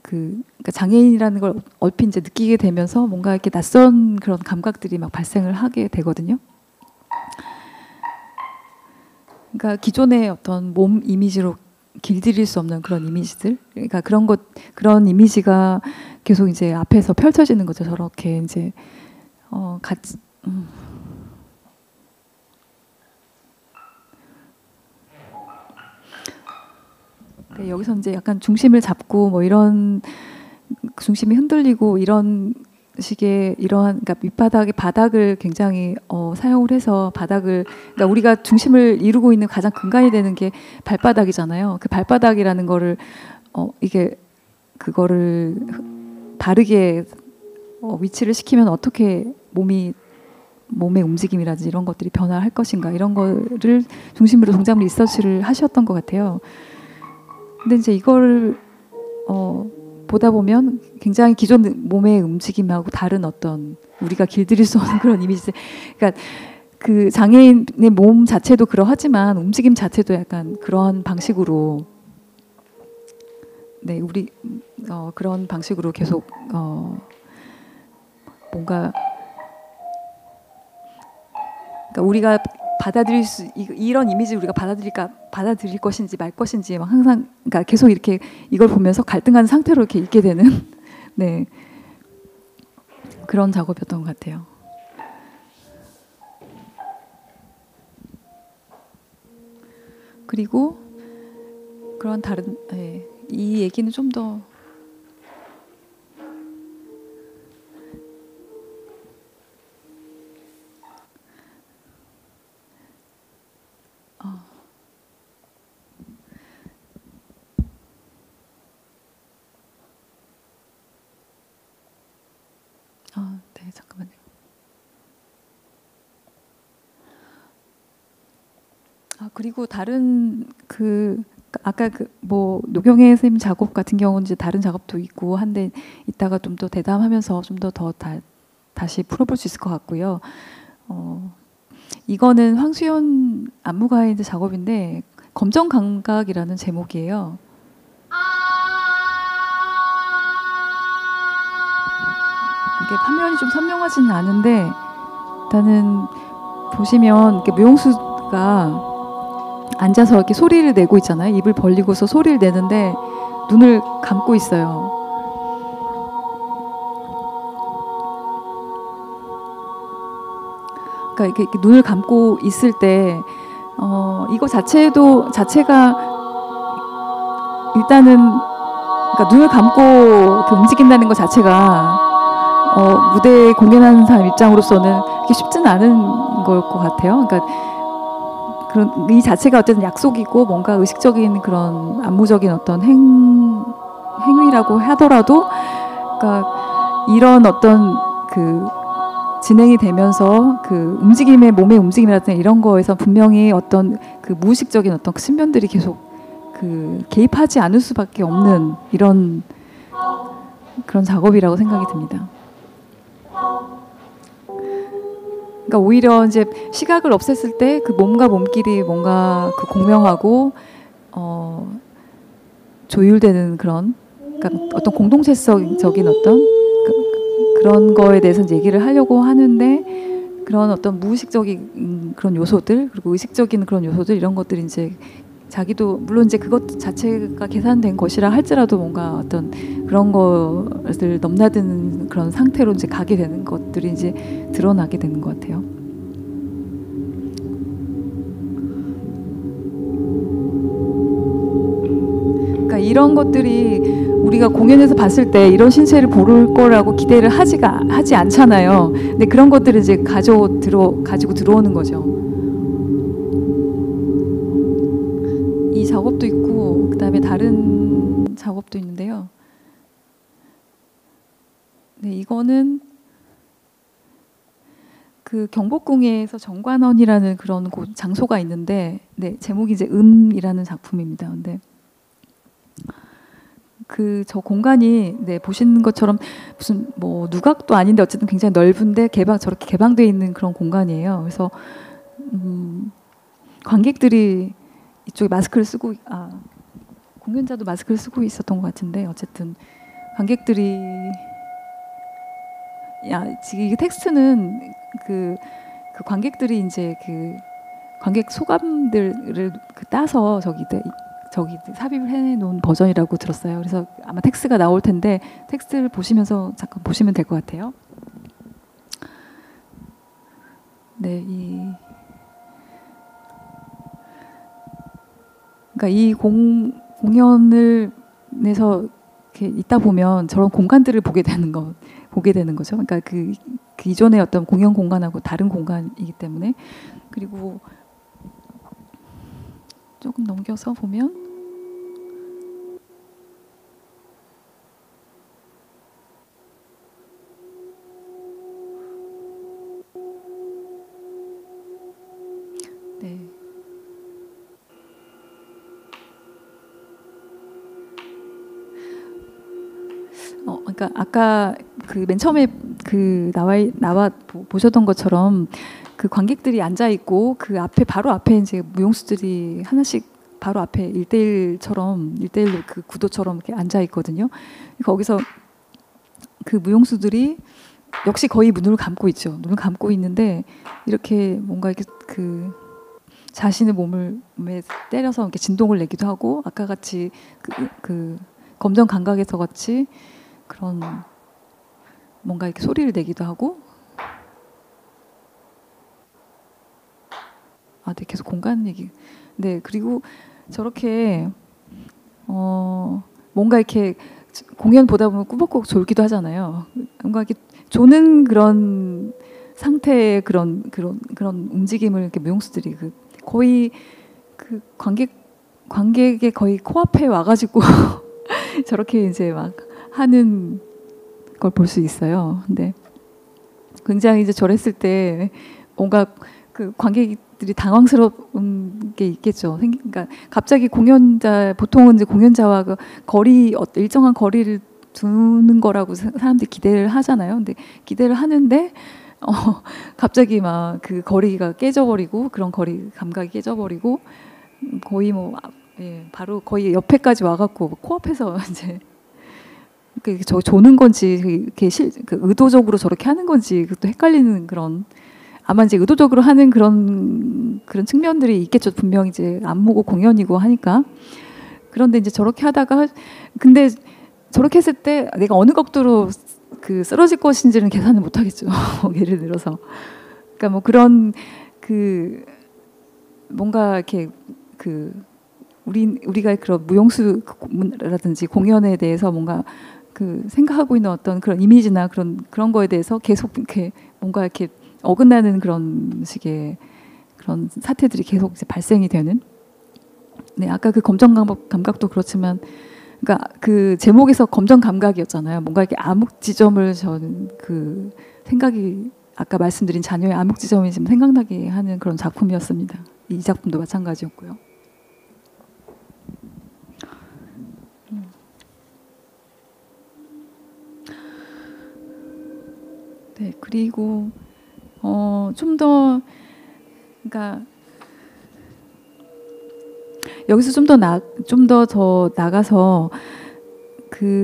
그러니까 장애인이라는 걸 얼핏 이제 느끼게 되면서 뭔가 이렇게 낯선 그런 감각들이 막 발생을 하게 되거든요. 그러니까 기존의 어떤 몸 이미지로 길들일 수 없는 그런 이미지들, 그러니까 그런 이미지가 계속 이제 앞에서 펼쳐지는 거죠. 저렇게 이제 같이. 여기서 이제 약간 중심을 잡고 뭐 이런 중심이 흔들리고 이런 식의 이러한 그러니까 밑바닥의 바닥을 굉장히 사용을 해서 바닥을 그러니까 우리가 중심을 이루고 있는 가장 근간이 되는 게 발바닥이잖아요. 그 발바닥이라는 거를 이게 그거를 바르게 위치를 시키면 어떻게 몸의 움직임이라든지 이런 것들이 변화할 것인가 이런 거를 중심으로 동작물 리서치를 하셨던 것 같아요. 근데 이제 이거를 보다 보면 굉장히 기존 몸의 움직임하고 다른 어떤 우리가 길들일 수 없는 그런 이미지. 그러니까 그 장애인의 몸 자체도 그러하지만 움직임 자체도 약간 그런 방식으로 네 우리 그런 방식으로 계속 뭔가 그러니까 우리가 받아들일 수 이런 이미지 우리가 받아들일 것인지 말 것인지 막 항상 그러니까 계속 이렇게 이걸 보면서 갈등하는 상태로 이렇게 있게 되는 네 그런 작업이었던 것 같아요. 그리고 그런 다른 이 얘기는 좀 더 네, 잠깐만요. 그리고 다른 아까 뭐 노경혜 선생님 작업 같은 경우는 이제 다른 작업도 있고 한데 이따가 좀 더 대담하면서 좀 더 다시 풀어볼 수 있을 것 같고요. 이거는 황수연 안무가의 이제 작업인데 검정 감각이라는 제목이에요. 이게 화면이 좀 선명하지는 않은데 일단은 보시면 이렇게 무용수가 앉아서 이렇게 소리를 내고 있잖아요. 입을 벌리고서 소리를 내는데 눈을 감고 있어요. 그러니까 이렇게 눈을 감고 있을 때 이거 자체가 일단은 그러니까 눈을 감고 이렇게 움직인다는 것 자체가 무대에 공연하는 사람 입장으로서는 그렇게 쉽지는 않은 걸 것 같아요. 그러니까 그런 이 자체가 어쨌든 약속이고 뭔가 의식적인 그런 안무적인 어떤 행위라고 하더라도, 그러니까 이런 어떤 그 진행이 되면서 그 몸의 움직임이라든지 이런 거에서 분명히 어떤 그 무의식적인 어떤 측면들이 계속 그 개입하지 않을 수밖에 없는 이런 그런 작업이라고 생각이 듭니다. 그러니까 오히려 이제 시각을 없앴을 때 그 몸과 몸끼리 뭔가 그 공명하고 조율되는 그런, 그러니까 어떤 공동체적인 어떤 그런 거에 대해서 얘기를 하려고 하는데, 그런 어떤 무의식적인 그런 요소들 그리고 의식적인 그런 요소들 이런 것들이 이제 자기도 물론 이제 그것 자체가 계산된 것이라 할지라도 뭔가 어떤 그런 것을 넘나드는 그런 상태로 이제 가게 되는 것들이 이제 드러나게 되는 것 같아요. 그러니까 이런 것들이 우리가 공연에서 봤을 때 이런 신체를 볼 거라고 기대를 하지 않잖아요. 근데 그런 것들을 이제 가지고 들어오는 거죠. 이 작업도 있고 그다음에 다른 작업도 있는데요. 네, 이거는 그 경복궁에서 정관원이라는 그런 장소가 있는데, 네, 제목이 이제 이라는 작품입니다. 근데 저 공간이 네, 보시는 것처럼 무슨 뭐 누각도 아닌데 어쨌든 굉장히 넓은데 저렇게 개방되어 있는 그런 공간이에요. 그래서 관객들이 이쪽에 마스크를 쓰고 공연자도 마스크를 쓰고 있었던 것 같은데, 어쨌든 관객들이 지금 이 텍스트는 그 관객들이 이제 그 관객 소감들을 따서 저기 삽입을 해놓은 버전이라고 들었어요. 그래서 아마 텍스트가 나올 텐데 텍스트를 보시면서 잠깐 보시면 될 것 같아요. 네, 그러니까 이 공연을 내서 이렇게 있다 보면 저런 공간들을 보게 되는 거죠. 그러니까 그 이전의 어떤 공연 공간하고 다른 공간이기 때문에. 그리고 조금 넘겨서 보면 네. 그러니까 아까 그 맨 처음에 그 나와 보셨던 것처럼 그 관객들이 앉아 있고 그 앞에 바로 앞에 이제 무용수들이 하나씩 바로 앞에 1대1로 그 구도처럼 이렇게 앉아 있거든요. 거기서 그 무용수들이 역시 거의 눈을 감고 있죠. 눈을 감고 있는데 이렇게 뭔가 이렇게 그 자신의 몸에 때려서 이렇게 진동을 내기도 하고 아까 같이 그 검정 감각에서 같이 그런 뭔가 이렇게 소리를 내기도 하고 네, 계속 공간 얘기. 네, 그리고 저렇게 뭔가 이렇게 공연 보다 보면 꾸벅꾸벅 졸기도 하잖아요. 뭔가 이렇게 조는 그런 상태의 그런 움직임을 이렇게 무용수들이 거의 그 관객의 거의 코앞에 와가지고 저렇게 이제 막 하는 걸 볼 수 있어요. 근데 굉장히 이제 저랬을 때 뭔가 그 관객들이 당황스러운 게 있겠죠. 그러니까 갑자기 보통은 이제 공연자와 그 일정한 거리를 두는 거라고 사람들이 기대를 하잖아요. 근데 기대를 하는데 갑자기 막 그 거리가 깨져버리고 그런 거리 감각이 깨져버리고 거의 바로 거의 옆에까지 와갖고 코앞에서 이제 저 조는 건지 이렇게 의도적으로 저렇게 하는 건지 또 헷갈리는 그런 아마 이제 의도적으로 하는 그런 측면들이 있겠죠. 분명히 이제 안무고 공연이고 하니까. 그런데 이제 저렇게 하다가 근데 저렇게 했을 때 내가 어느 각도로 그 쓰러질 것인지는 계산을 못 하겠죠. 예를 들어서. 그러니까 뭐 그런 뭔가 이렇게 우리가 그런 무용수라든지 공연에 대해서 뭔가 생각하고 있는 어떤 그런 이미지나 그런 거에 대해서 계속 이렇게 뭔가 이렇게 어긋나는 그런 식의 그런 사태들이 계속 이제 발생이 되는. 네, 아까 그 검정 감각도 그렇지만, 그러니까 그 제목에서 검정 감각이었잖아요. 뭔가 이렇게 암흑 지점을 저는 생각이 아까 말씀드린 자녀의 암흑 지점이 지금 생각나게 하는 그런 작품이었습니다. 이 작품도 마찬가지였고요. 네, 그리고 좀 더 그러니까 여기서 좀 더 나가서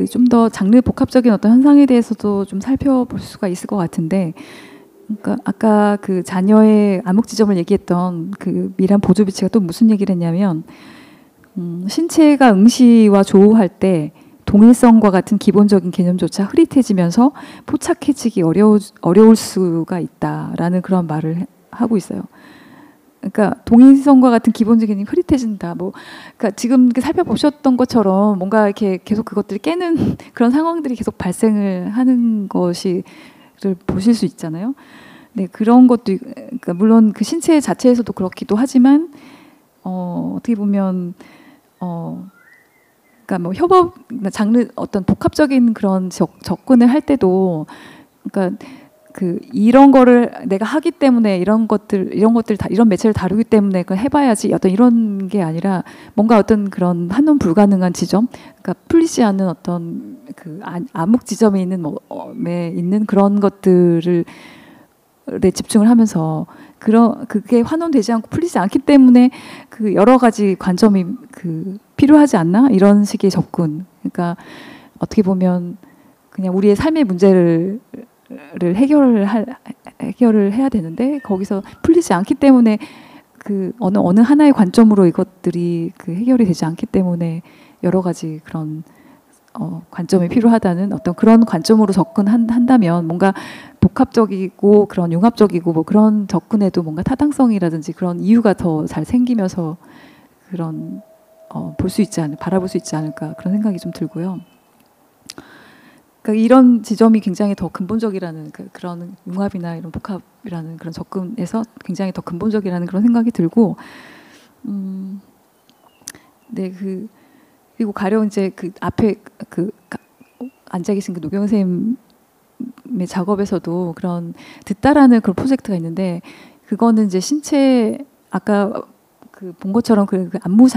좀 더 장르 복합적인 어떤 현상에 대해서도 좀 살펴볼 수가 있을 것 같은데, 그러니까 아까 그 자녀의 암흑 지점을 얘기했던 그 미란 보조비치가 또 무슨 얘기를 했냐면 신체가 응시와 조우할 때 동일성과 같은 기본적인 개념조차 흐릿해지면서 포착해지기 어려울 수가 있다라는 그런 말을 하고 있어요. 그러니까 동일성과 같은 기본적인 개념이 흐릿해진다. 그러니까 지금 살펴보셨던 것처럼 뭔가 이렇게 계속 그것들을 깨는 그런 상황들이 계속 발생을 하는 것을 보실 수 있잖아요. 네, 그런 것도 그러니까 물론 그 신체 자체에서도 그렇기도 하지만 어떻게 보면 그러니까 뭐 협업 장르 어떤 복합적인 그런 접근을 할 때도 그러니까 이런 거를 내가 하기 때문에 이런 것들 다 이런 매체를 다루기 때문에 그걸 해봐야지 어떤 이런 게 아니라 뭔가 어떤 그런 한눈 불가능한 지점, 그러니까 풀리지 않는 어떤 암흑 지점에 있는 있는 그런 것들을 집중을 하면서 그게 환원되지 않고 풀리지 않기 때문에 여러 가지 관점이 필요하지 않나 이런 식의 접근. 그러니까 어떻게 보면 그냥 우리의 삶의 문제를 해결을 해야 되는데 거기서 풀리지 않기 때문에 어느 하나의 관점으로 이것들이 해결이 되지 않기 때문에 여러 가지 그런 관점이 필요하다는 어떤 그런 관점으로 접근한다면 뭔가 복합적이고 그런 융합적이고 뭐 그런 접근에도 뭔가 타당성이라든지 그런 이유가 더 잘 생기면서 바라볼 수 있지 않을까 그런 생각이 좀 들고요. 그러니까 이런 지점이 굉장히 더 근본적이라는 그런 융합이나 이런 복합이라는 그런 접근에서 굉장히 더 근본적이라는 그런 생각이 들고, 네, 그리고 가령 이제 그 앞에 앉아 계신 그 노경 선생님의 작업에서도 그런 듣다라는 그런 프로젝트가 있는데, 그거는 이제 신체 아까 본 것처럼 그 안무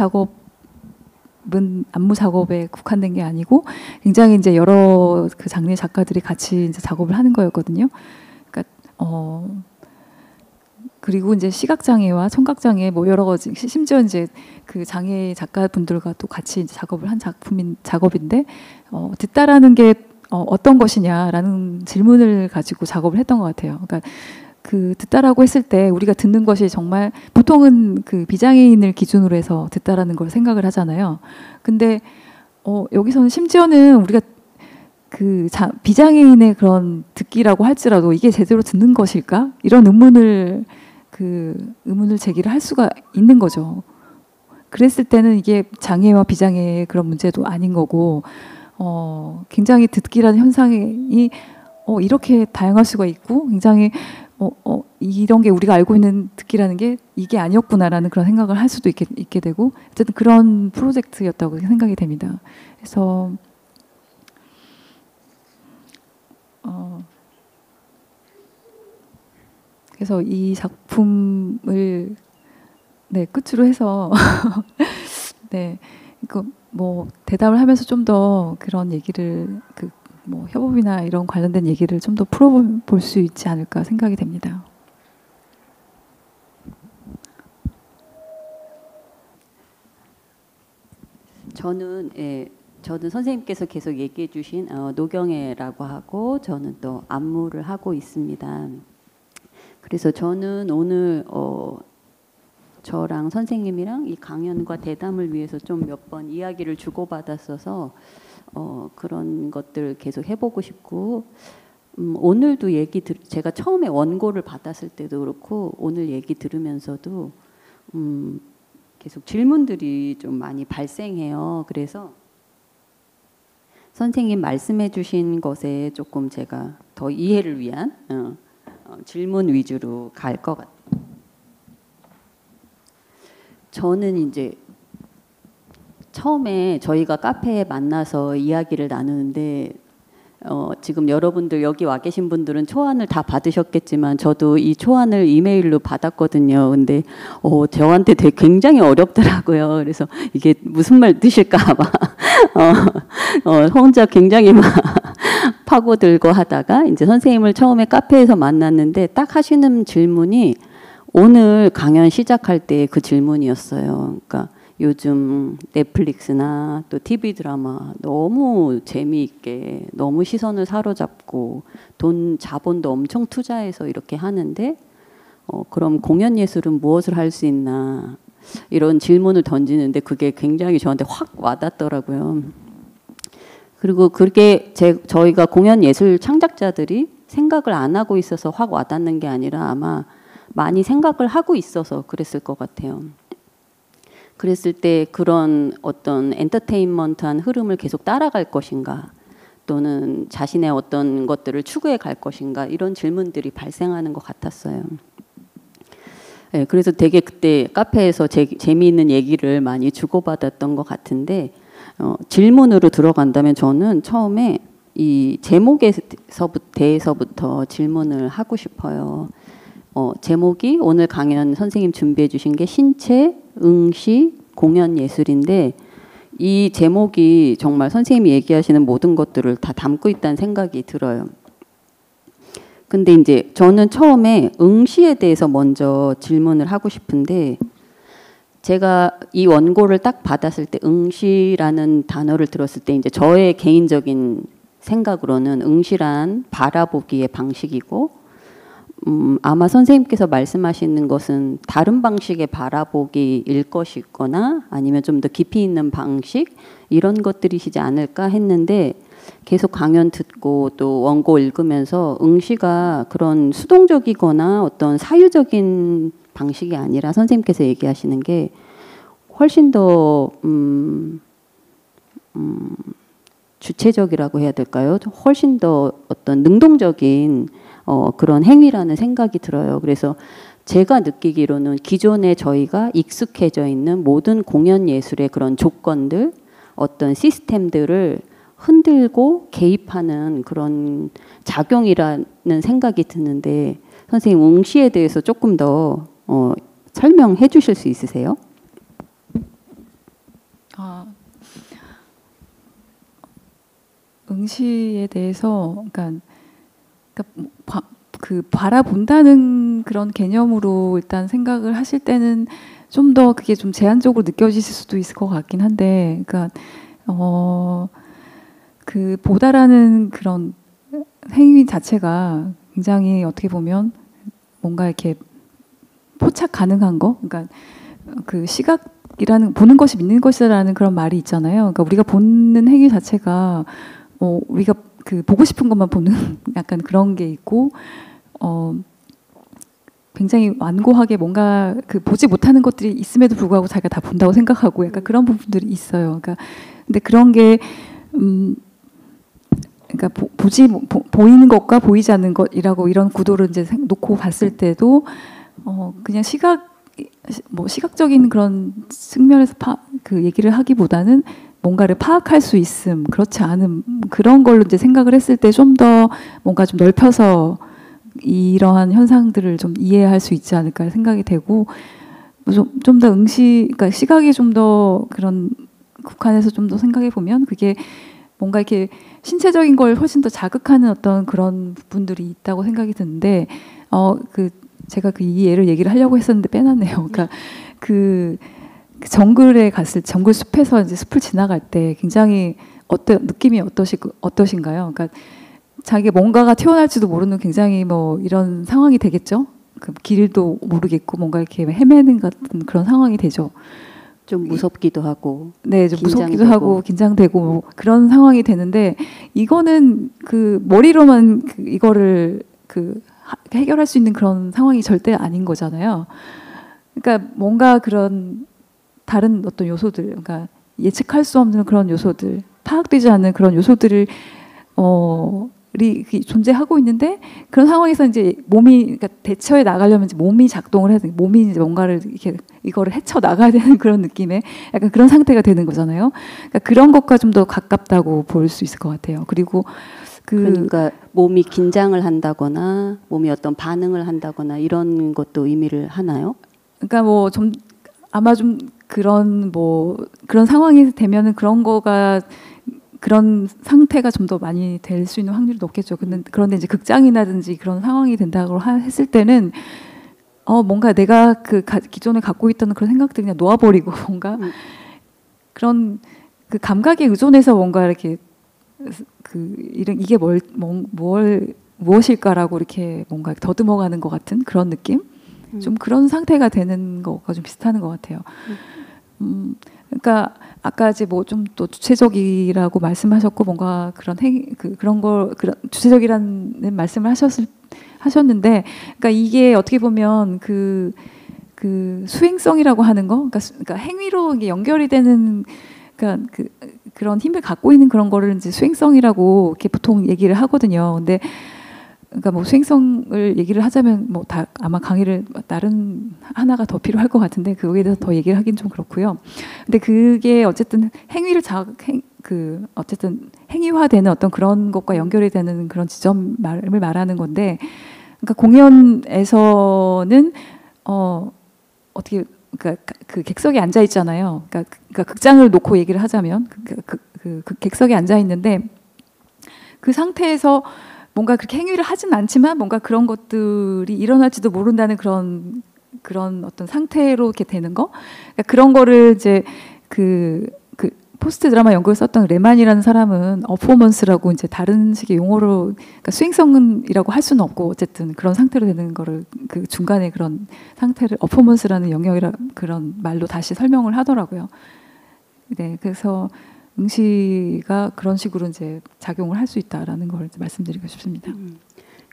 작업에 국한된 게 아니고 굉장히 이제 여러 그 장르의 작가들이 같이 이제 작업을 하는 거였거든요. 그러니까 그리고 이제 시각 장애와 청각 장애 뭐 여러 가지, 심지어 이제 그 장애 작가분들과 또 같이 이제 작업을 한 작업인데, 듣다라는 게 어떤 것이냐라는 질문을 가지고 작업을 했던 것 같아요. 그러니까 그 듣다라고 했을 때 우리가 듣는 것이 정말 보통은 그 비장애인을 기준으로 해서 듣다라는 걸 생각을 하잖아요. 근데 여기서는 심지어는 우리가 그 비장애인의 그런 듣기라고 할지라도 이게 제대로 듣는 것일까? 이런 의문을 제기를 할 수가 있는 거죠. 그랬을 때는 이게 장애와 비장애의 그런 문제도 아닌 거고, 굉장히 듣기라는 현상이 이렇게 다양할 수가 있고, 굉장히 이런 게 우리가 알고 있는 듣기라는 게 이게 아니었구나라는 그런 생각을 할 수도 있게 되고, 어쨌든 그런 프로젝트였다고 생각이 됩니다. 그래서 이 작품을 네, 끝으로 해서 네, 이거 뭐 대담을 하면서 좀 더 그런 얘기를 뭐 협업이나 이런 관련된 얘기를 좀 더 풀어볼 수 있지 않을까 생각이 됩니다. 저는 선생님께서 계속 얘기해 주신 노경애라고 하고, 저는 또 안무를 하고 있습니다. 그래서 저는 오늘 저랑 선생님이랑 이 강연과 대담을 위해서 좀 몇 번 이야기를 주고받았어서 그런 것들 계속 해보고 싶고, 오늘도 제가 처음에 원고를 받았을 때도 그렇고 오늘 얘기 들으면서도 계속 질문들이 좀 많이 발생해요. 그래서 선생님 말씀해 주신 것에 조금 제가 더 이해를 위한 질문 위주로 갈 것 같아요. 저는 이제 처음에 저희가 카페에 만나서 이야기를 나누는데, 지금 여러분들 여기 와 계신 분들은 초안을 다 받으셨겠지만 저도 이 초안을 이메일로 받았거든요. 근데 저한테 굉장히 어렵더라고요. 그래서 이게 무슨 말 뜻일까 봐 혼자 굉장히 막 파고들고 하다가 이제 선생님을 처음에 카페에서 만났는데 딱 하시는 질문이 오늘 강연 시작할 때 그 질문이었어요. 그러니까 요즘 넷플릭스나 또 TV 드라마 너무 재미있게 너무 시선을 사로잡고 자본도 엄청 투자해서 이렇게 하는데 그럼 공연 예술은 무엇을 할 수 있나, 이런 질문을 던지는데 그게 굉장히 저한테 확 와닿더라고요. 그리고 그게 저희가 공연 예술 창작자들이 생각을 안 하고 있어서 확 와닿는 게 아니라 아마 많이 생각을 하고 있어서 그랬을 것 같아요. 그랬을 때 그런 어떤 엔터테인먼트한 흐름을 계속 따라갈 것인가, 또는 자신의 어떤 것들을 추구해 갈 것인가, 이런 질문들이 발생하는 것 같았어요. 네, 그래서 되게 그때 카페에서 재미있는 얘기를 많이 주고받았던 것 같은데, 질문으로 들어간다면 저는 처음에 이 제목에 대해서부터 질문을 하고 싶어요. 제목이 오늘 강연 선생님 준비해 주신 게 신체, 응시, 공연 예술인데, 이 제목이 정말 선생님이 얘기하시는 모든 것들을 다 담고 있다는 생각이 들어요. 근데 이제 저는 처음에 응시에 대해서 먼저 질문을 하고 싶은데, 제가 이 원고를 딱 받았을 때 응시라는 단어를 들었을 때 이제 저의 개인적인 생각으로는 응시란 바라보기의 방식이고, 아마 선생님께서 말씀하시는 것은 다른 방식의 바라보기일 것이거나 아니면 좀 더 깊이 있는 방식, 이런 것들이시지 않을까 했는데, 계속 강연 듣고 또 원고 읽으면서 응시가 그런 수동적이거나 어떤 사유적인 방식이 아니라 선생님께서 얘기하시는 게 훨씬 더 주체적이라고 해야 될까요? 훨씬 더 어떤 능동적인 그런 행위라는 생각이 들어요. 그래서 제가 느끼기로는 기존에 저희가 익숙해져 있는 모든 공연 예술의 그런 조건들, 어떤 시스템들을 흔들고 개입하는 그런 작용이라는 생각이 드는데 선생님 응시에 대해서 조금 더 설명해 주실 수 있으세요? 응시에 대해서 그러니까 그 바라본다는 그런 개념으로 일단 생각을 하실 때는 좀 더 그게 좀 제한적으로 느껴지실 수도 있을 것 같긴 한데, 그러니까 그 보다라는 그런 행위 자체가 굉장히 어떻게 보면 뭔가 이렇게 포착 가능한 거, 그러니까 그 시각이라는 보는 것이 믿는 것이라는 그런 말이 있잖아요. 그러니까 우리가 보는 행위 자체가 우리가 그 보고 싶은 것만 보는 약간 그런 게 있고, 굉장히 완고하게 뭔가 그 보지 못하는 것들이 있음에도 불구하고 자기가 다 본다고 생각하고 약간 그런 부분들이 있어요. 그러니까 근데 그런 게 그러니까 보이는 것과 보이지 않는 것이라고 이런 구도를 이제 놓고 봤을 때도 그냥 시각적인 그런 측면에서 그 얘기를 하기보다는 뭔가를 파악할 수 있음, 그렇지 않음 그런 걸로 이제 생각을 했을 때 좀 더 뭔가 좀 넓혀서 이러한 현상들을 좀 이해할 수 있지 않을까 생각이 되고, 좀 더 그러니까 시각이 좀 더 그런 국한에서 좀 더 생각해 보면 그게 뭔가 이렇게 신체적인 걸 훨씬 더 자극하는 어떤 그런 부분들이 있다고 생각이 드는데, 제가 이 예를 얘기를 하려고 했었는데 빼놨네요. 그러니까 그 정글에 정글 숲에서 이제 숲을 지나갈 때 굉장히 느낌이 어떠신가요? 그러니까 자기가 뭔가가 튀어나올지도 모르는 굉장히 뭐 이런 상황이 되겠죠. 그 길도 모르겠고 뭔가 이렇게 헤매는 같은 그런 상황이 되죠. 좀 무섭기도 하고, 네, 좀 무섭기도 하고 긴장되고 뭐 그런 상황이 되는데, 이거는 그 머리로만 이거를 해결할 수 있는 그런 상황이 절대 아닌 거잖아요. 그러니까 뭔가 그런 다른 어떤 요소들, 그러니까 예측할 수 없는 그런 요소들, 파악되지 않는 그런 요소들을 존재하고 있는데, 그런 상황에서 이제 몸이 그러니까 대처해 나가려면 이제 몸이 작동을 해야 돼. 몸이 이제 뭔가를 이거를 헤쳐 나가야 되는 그런 느낌의 약간 그런 상태가 되는 거잖아요. 그러니까 그런 것과 좀 더 가깝다고 볼 수 있을 것 같아요. 그리고 그러니까 몸이 긴장을 한다거나 몸이 어떤 반응을 한다거나 이런 것도 의미를 하나요? 그러니까 뭐 좀 아마 좀 그런 상황이 되면은 그런 상태가 좀 더 많이 될 수 있는 확률이 높겠죠. 그런데 이제 극장이라든지 그런 상황이 된다고 했을 때는 뭔가 내가 기존에 갖고 있던 그런 것들 그냥 놓아버리고 뭔가 그런 그 감각에 의존해서 뭔가 이렇게 이게 무엇일까라고 이렇게 뭔가 더듬어가는 것 같은 그런 느낌? 좀 그런 상태가 되는 것과 좀 비슷한 것 같아요. 그러니까 아까 이제 뭐 좀 또 주체적이라고 말씀하셨고 뭔가 그런 그런 주체적이라는 말씀을 하셨는데, 그러니까 이게 어떻게 보면 그 수행성이라고 하는 거, 그러니까 행위로 이게 연결이 되는, 그러니까 그런 힘을 갖고 있는 그런 거를 이제 수행성이라고 이렇게 보통 얘기를 하거든요. 근데 그러니까 뭐 수행성을 얘기를 하자면 뭐 아마 강의를 다른 하나가 더 필요할 것 같은데 그거에 대해서 더 얘기를 하긴 좀 그렇고요. 근데 그게 어쨌든 어쨌든 행위화되는 어떤 그런 것과 연결이 되는 그런 지점을 말하는 건데, 그러니까 공연에서는 어떻게 그러니까 그 객석에 앉아 있잖아요. 그러니까 극장을 놓고 얘기를 하자면 그 객석에 앉아 있는데 그 상태에서 뭔가 그렇게 행위를 하진 않지만 뭔가 그런 것들이 일어날지도 모른다는 그런 어떤 상태로 이렇게 되는 거. 그러니까 그런 거를 이제 그 포스트 드라마 연구를 썼던 레만이라는 사람은 어퍼먼스라고 이제 다른 식의 용어로, 그러니까 수행성이라고 할 수는 없고 어쨌든 그런 상태로 되는 거를 그 중간에 그런 상태를 어퍼먼스라는 영역이라 그런 말로 다시 설명을 하더라고요. 네, 그래서 응시가 그런 식으로 이제 작용을 할 수 있다라는 걸 말씀드리고 싶습니다.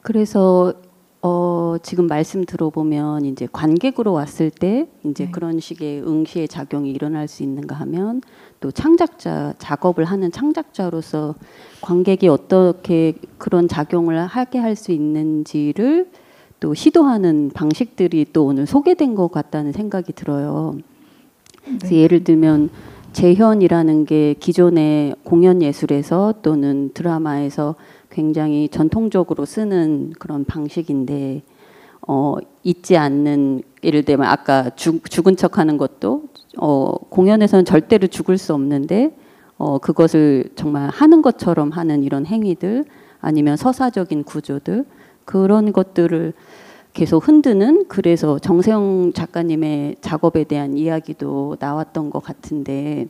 그래서 지금 말씀 들어보면 이제 관객으로 왔을 때 이제 네. 그런 식의 응시의 작용이 일어날 수 있는가 하면 또 창작자 작업을 하는 창작자로서 관객이 어떻게 그런 작용을 하게 할 수 있는지를 또 시도하는 방식들이 또 오늘 소개된 것 같다는 생각이 들어요. 그래서 네. 예를 들면 재현이라는 게 기존의 공연 예술에서 또는 드라마에서 굉장히 전통적으로 쓰는 그런 방식인데 잊지 않는, 예를 들면 아까 죽은 척하는 것도 공연에서는 절대로 죽을 수 없는데 그것을 정말 하는 것처럼 하는 이런 행위들, 아니면 서사적인 구조들, 그런 것들을 계속 흔드는, 그래서 정세영 작가님의 작업에 대한 이야기도 나왔던 것 같은데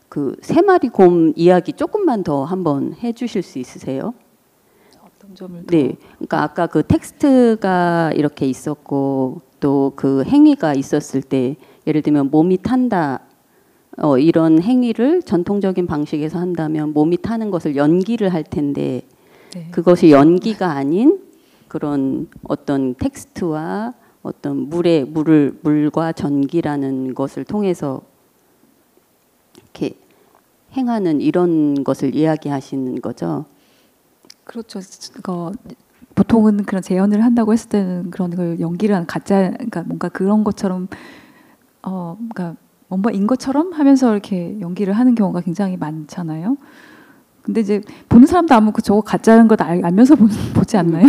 그 세 마리 곰 이야기 조금만 더 한번 해주실 수 있으세요? 어떤 점을 더? 네, 그러니까 아까 그 텍스트가 이렇게 있었고 또 그 행위가 있었을 때, 예를 들면 몸이 탄다, 이런 행위를 전통적인 방식에서 한다면 몸이 타는 것을 연기를 할 텐데 네. 그것이 연기가 아닌 그런 어떤 텍스트와 어떤 물과 전기라는 것을 통해서 이렇게 행하는 이런 것을 이야기하시는 거죠. 그렇죠. 보통은 그런 재현을 한다고 했을 때는 그런 걸 연기를 한 가짜, 그러니까 뭔가 그런 것처럼 그러니까 뭔가인 것처럼 하면서 이렇게 연기를 하는 경우가 굉장히 많잖아요. 근데 이제 보는 사람도 아마 저거 가짜라는 걸 알면서 보지 않나요?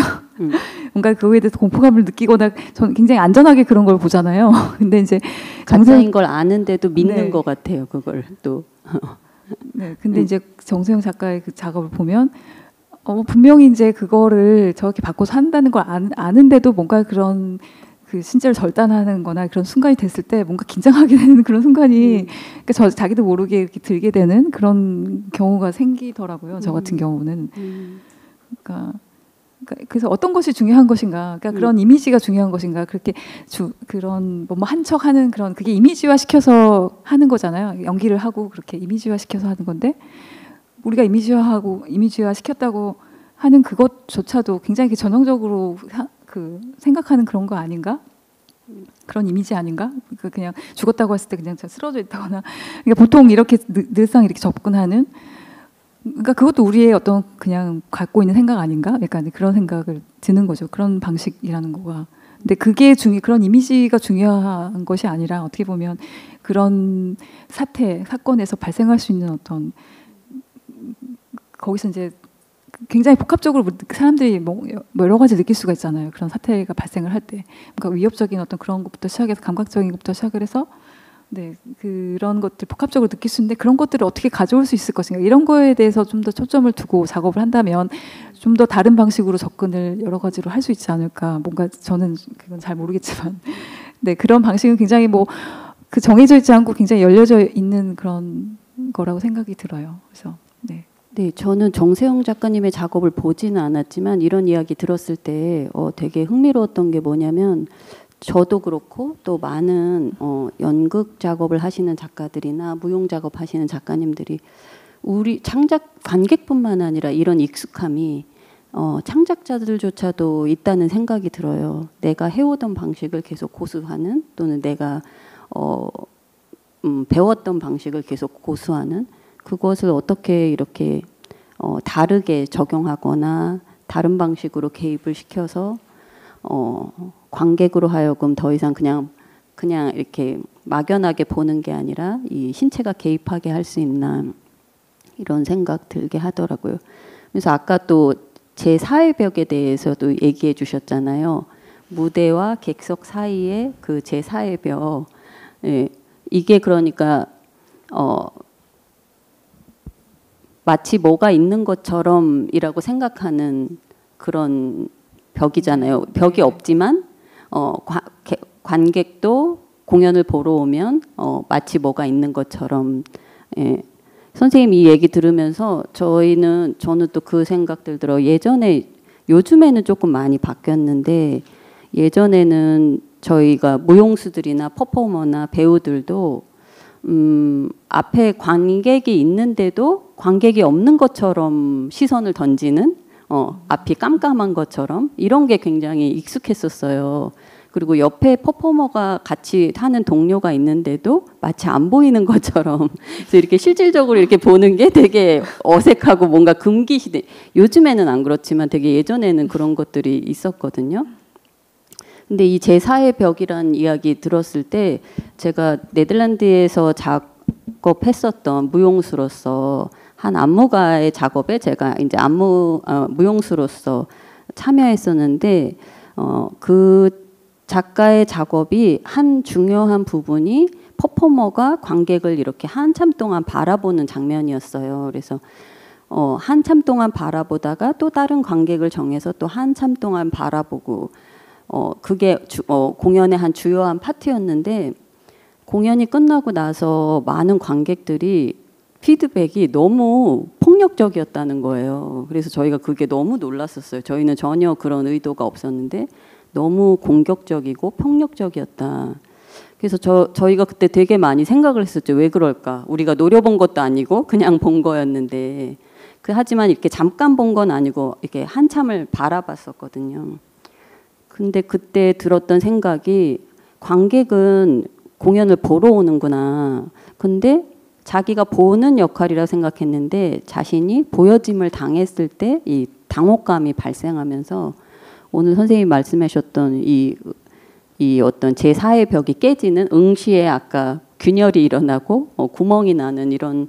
뭔가 그거에 대해서 공포감을 느끼거나 저는 굉장히 안전하게 그런 걸 보잖아요. 근데 이제 가짜인 걸 아는데도 믿는 네. 것 같아요. 그걸 또. 네, 근데 이제 정세영 작가의 그 작업을 보면 분명히 이제 그거를 저렇게 바꿔서 한다는 걸 아는데도 뭔가 그런 그 신체를 절단하는 거나 그런 순간이 됐을 때 뭔가 긴장하게 되는 그런 순간이 그러니까 자기도 모르게 이렇게 들게 되는 그런 경우가 생기더라고요. 저 같은 경우는. 그러니까 그래서 어떤 것이 중요한 것인가? 그러니까 그런 이미지가 중요한 것인가? 그렇게 그런 뭐 한 척 하는 그런 그게 이미지화 시켜서 하는 거잖아요. 연기를 하고 그렇게 이미지화 시켜서 하는 건데 우리가 이미지화 시켰다고 하는 그것조차도 굉장히 전형적으로 생각하는 그런 거 아닌가? 그런 이미지 아닌가? 그냥 죽었다고 했을 때 그냥 쓰러져 있다거나. 그러니까 보통 이렇게 늘상 이렇게 접근하는. 그러니까 그것도 우리의 어떤 그냥 갖고 있는 생각 아닌가? 약간 그런 생각을 드는 거죠. 그런 방식이라는 거가. 근데 그게 그런 이미지가 중요한 것이 아니라 어떻게 보면 그런 사건에서 발생할 수 있는 어떤 거기서 이제 굉장히 복합적으로 사람들이 뭐 여러 가지 느낄 수가 있잖아요. 그런 사태가 발생을 할 때. 그러니까 위협적인 어떤 그런 것부터 시작해서 감각적인 것부터 시작을 해서 네, 그런 것들 복합적으로 느낄 수 있는데 그런 것들을 어떻게 가져올 수 있을 것인가 이런 거에 대해서 좀 더 초점을 두고 작업을 한다면 좀 더 다른 방식으로 접근을 여러 가지로 할 수 있지 않을까. 뭔가 저는 그건 잘 모르겠지만 네, 그런 방식은 굉장히 그 정해져 있지 않고 굉장히 열려져 있는 그런 거라고 생각이 들어요. 그래서 네. 네, 저는 정세영 작가님의 작업을 보지는 않았지만 이런 이야기 들었을 때 되게 흥미로웠던 게 뭐냐면 저도 그렇고 또 많은 연극 작업을 하시는 작가들이나 무용 작업 하시는 작가님들이 우리 창작 관객뿐만 아니라 이런 익숙함이 창작자들조차도 있다는 생각이 들어요. 내가 해오던 방식을 계속 고수하는 또는 내가 배웠던 방식을 계속 고수하는 그것을 어떻게 이렇게 다르게 적용하거나 다른 방식으로 개입을 시켜서 관객으로 하여금 더 이상 그냥 이렇게 막연하게 보는 게 아니라 이 신체가 개입하게 할 수 있나 이런 생각 들게 하더라고요. 그래서 아까 또 제4의 벽에 대해서도 얘기해 주셨잖아요. 무대와 객석 사이에 그 제4의 벽. 예, 이게 그러니까 마치 뭐가 있는 것처럼이라고 생각하는 그런 벽이잖아요. 벽이 없지만 관객도 공연을 보러 오면 마치 뭐가 있는 것처럼. 예. 선생님 이 얘기 들으면서 저는 또 그 생각들 들어. 요즘에는 조금 많이 바뀌었는데 예전에는 저희가 무용수들이나 퍼포머나 배우들도 앞에 관객이 있는데도 관객이 없는 것처럼 시선을 던지는 앞이 깜깜한 것처럼 이런 게 굉장히 익숙했었어요. 그리고 옆에 퍼포머가 같이 하는 동료가 있는데도 마치 안 보이는 것처럼 그래서 이렇게 실질적으로 이렇게 보는 게 되게 어색하고 뭔가 금기시대. 요즘에는 안 그렇지만 되게 예전에는 그런 것들이 있었거든요. 근데 이 제4의 벽이라는 이야기 들었을 때 제가 네덜란드에서 작업했었던 무용수로서 한 안무가의 작업에 제가 이제 무용수로서 참여했었는데 그 작가의 작업이 한 중요한 부분이 퍼포머가 관객을 이렇게 한참 동안 바라보는 장면이었어요. 그래서 한참 동안 바라보다가 또 다른 관객을 정해서 또 한참 동안 바라보고 그게 공연의 한 주요한 파트였는데 공연이 끝나고 나서 많은 관객들이 피드백이 너무 폭력적이었다는 거예요. 그래서 저희가 그게 너무 놀랐었어요. 저희는 전혀 그런 의도가 없었는데 너무 공격적이고 폭력적이었다. 그래서 저희가 그때 되게 많이 생각을 했었죠. 왜 그럴까? 우리가 노려본 것도 아니고 그냥 본 거였는데 하지만 이렇게 잠깐 본 건 아니고 이렇게 한참을 바라봤었거든요. 근데 그때 들었던 생각이 관객은 공연을 보러 오는구나. 근데 자기가 보는 역할이라 생각했는데 자신이 보여짐을 당했을 때 이 당혹감이 발생하면서 오늘 선생님이 말씀하셨던 이 어떤 제4의 벽이 깨지는 응시에 아까 균열이 일어나고 구멍이 나는 이런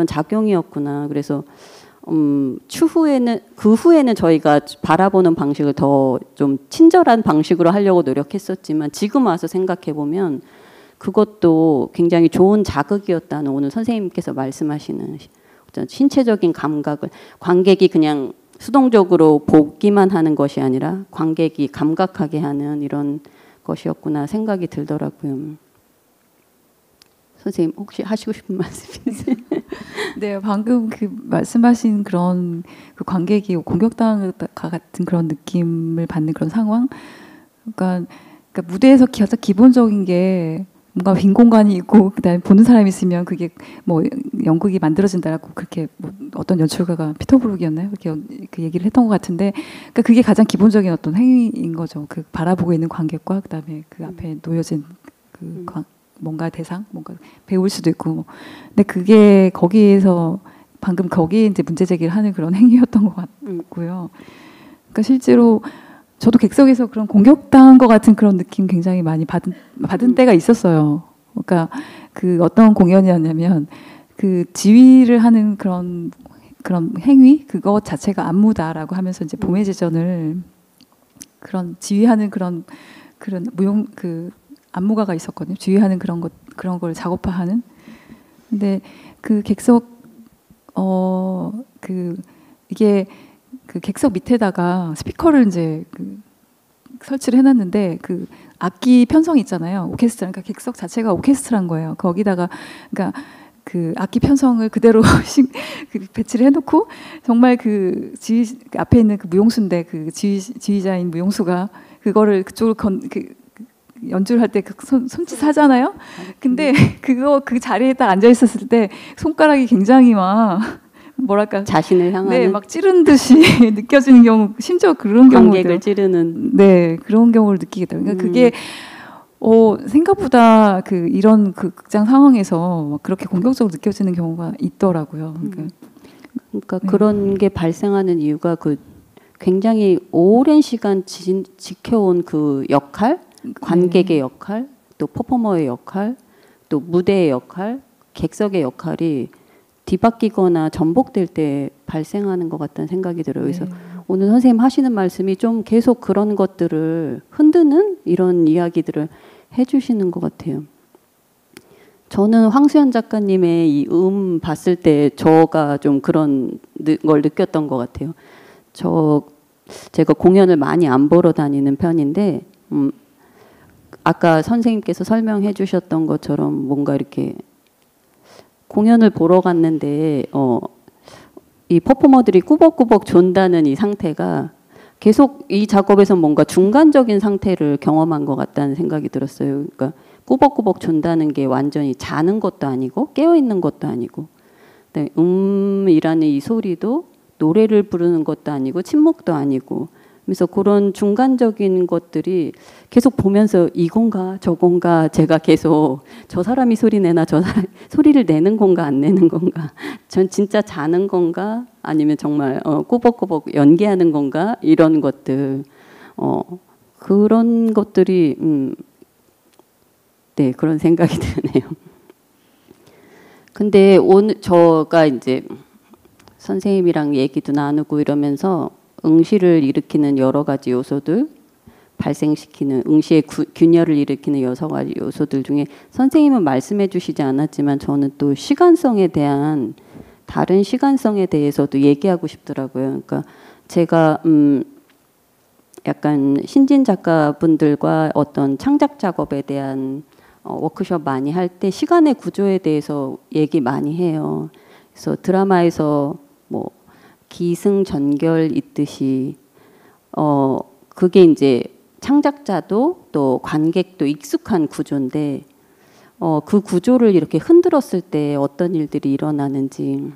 작용이었구나. 그래서 그 후에는 저희가 바라보는 방식을 더 좀 친절한 방식으로 하려고 노력했었지만 지금 와서 생각해 보면 그것도 굉장히 좋은 자극이었다는 오늘 선생님께서 말씀하시는 어떤 신체적인 감각을 관객이 그냥 수동적으로 보기만 하는 것이 아니라 관객이 감각하게 하는 이런 것이었구나 생각이 들더라고요. 선생님 혹시 하시고 싶은 말씀 있으세요? 네, 방금 그 말씀하신 그런 그 관객이 공격당한 것 같은 그런 느낌을 받는 그런 상황, 그러니까 무대에서 가장 기본적인 게 뭔가 빈 공간이 있고 그다음에 보는 사람이 있으면 그게 뭐 연극이 만들어진다라고 그렇게 뭐 어떤 연출가가 피터 브룩이었나요? 그렇게 그 얘기를 했던 것 같은데, 그러니까 그게 가장 기본적인 어떤 행위인 거죠. 그 바라보고 있는 관객과 그다음에 그 앞에 놓여진 그 뭔가 대상, 뭔가 배울 수도 있고. 근데 그게 거기에서 방금 거기에 이제 문제 제기를 하는 그런 행위였던 것 같고요. 그러니까 실제로 저도 객석에서 그런 공격당한 것 같은 그런 느낌 굉장히 많이 받은 때가 있었어요. 그러니까 그 어떤 공연이었냐면 그 지휘를 하는 그런 행위 그것 자체가 안무다라고 하면서 이제 봄의 제전을 그런 지휘하는 그런 무용 그 안무가가 있었거든요. 지휘하는 그런 걸 작업화하는. 근데 그 객석 이게 그 객석 밑에다가 스피커를 이제 설치를 해놨는데 그 악기 편성이 있잖아요. 오케스트라. 그러니까 객석 자체가 오케스트라인 거예요. 거기다가 그러니까 그 악기 편성을 그대로 배치를 해놓고 정말 그 앞에 있는 그 무용수인데 그 지휘자인 무용수가 그거를 그쪽으로 연주를 할 때 그 손짓 하잖아요. 근데 그 자리에 딱 앉아 있었을 때 손가락이 굉장히 막 뭐랄까 자신을 향하는 네, 막 찌른 듯이 느껴지는 경우, 심지어 그런 관객을 찌르는 네, 그런 경우를 느끼게 돼요. 그러니까 그게 생각보다 이런 극장 상황에서 그렇게 공격적으로 느껴지는 경우가 있더라고요. 그러니까 그런 게 발생하는 이유가 굉장히 오랜 시간 지켜온 그 역할, 관객의 역할, 또 퍼포머의 역할, 또 무대의 역할, 객석의 역할이 뒤바뀌거나 전복될 때 발생하는 것 같다는 생각이 들어요. 그래서 오늘 선생님 하시는 말씀이 좀 계속 그런 것들을 흔드는 이런 이야기들을 해주시는 것 같아요. 저는 황수연 작가님의 이 봤을 때 저가 좀 그런 걸 느꼈던 것 같아요. 제가 공연을 많이 안 보러 다니는 편인데 아까 선생님께서 설명해 주셨던 것처럼 뭔가 이렇게 공연을 보러 갔는데 이 퍼포머들이 꾸벅꾸벅 존다는 이 상태가 계속 이 작업에서 뭔가 중간적인 상태를 경험한 것 같다는 생각이 들었어요. 그러니까 꾸벅꾸벅 존다는 게 완전히 자는 것도 아니고 깨어 있는 것도 아니고, 이라는 이 소리도 노래를 부르는 것도 아니고 침묵도 아니고 그래서 그런 중간적인 것들이 계속 보면서 이건가 저건가 제가 계속 저 사람이 소리 내나 저 사람 소리를 내는 건가 안 내는 건가 전 진짜 자는 건가 아니면 정말 꾸벅꾸벅 연기하는 건가 이런 것들 그런 것들이 네 그런 생각이 드네요. 근데 오늘 저가 이제 선생님이랑 얘기도 나누고 이러면서 응시를 일으키는 여러 가지 요소들 발생시키는 응시의 균열을 일으키는 여러 가지 요소들 중에 선생님은 말씀해 주시지 않았지만 저는 또 시간성에 대한 다른 시간성에 대해서도 얘기하고 싶더라고요. 그러니까 제가 약간 신진 작가분들과 어떤 창작 작업에 대한 워크숍 많이 할 때 시간의 구조에 대해서 얘기 많이 해요. 그래서 드라마에서 뭐 기승전결 있듯이 그게 이제 창작자도 또 관객도 익숙한 구조인데 그 구조를 이렇게 흔들었을 때 어떤 일들이 일어나는지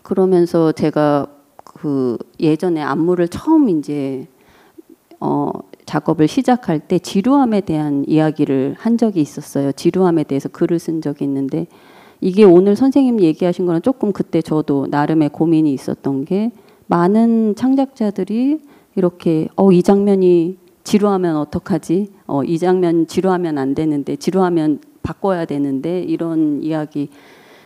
그러면서 제가 그 예전에 안무를 처음 이제 작업을 시작할 때 지루함에 대한 이야기를 한 적이 있었어요. 지루함에 대해서 글을 쓴 적이 있는데 이게 오늘 선생님 얘기하신 거는 조금 그때 저도 나름의 고민이 있었던 게 많은 창작자들이 이렇게 이 장면이 지루하면 어떡하지? 이 장면 지루하면 안 되는데 지루하면 바꿔야 되는데 이런 이야기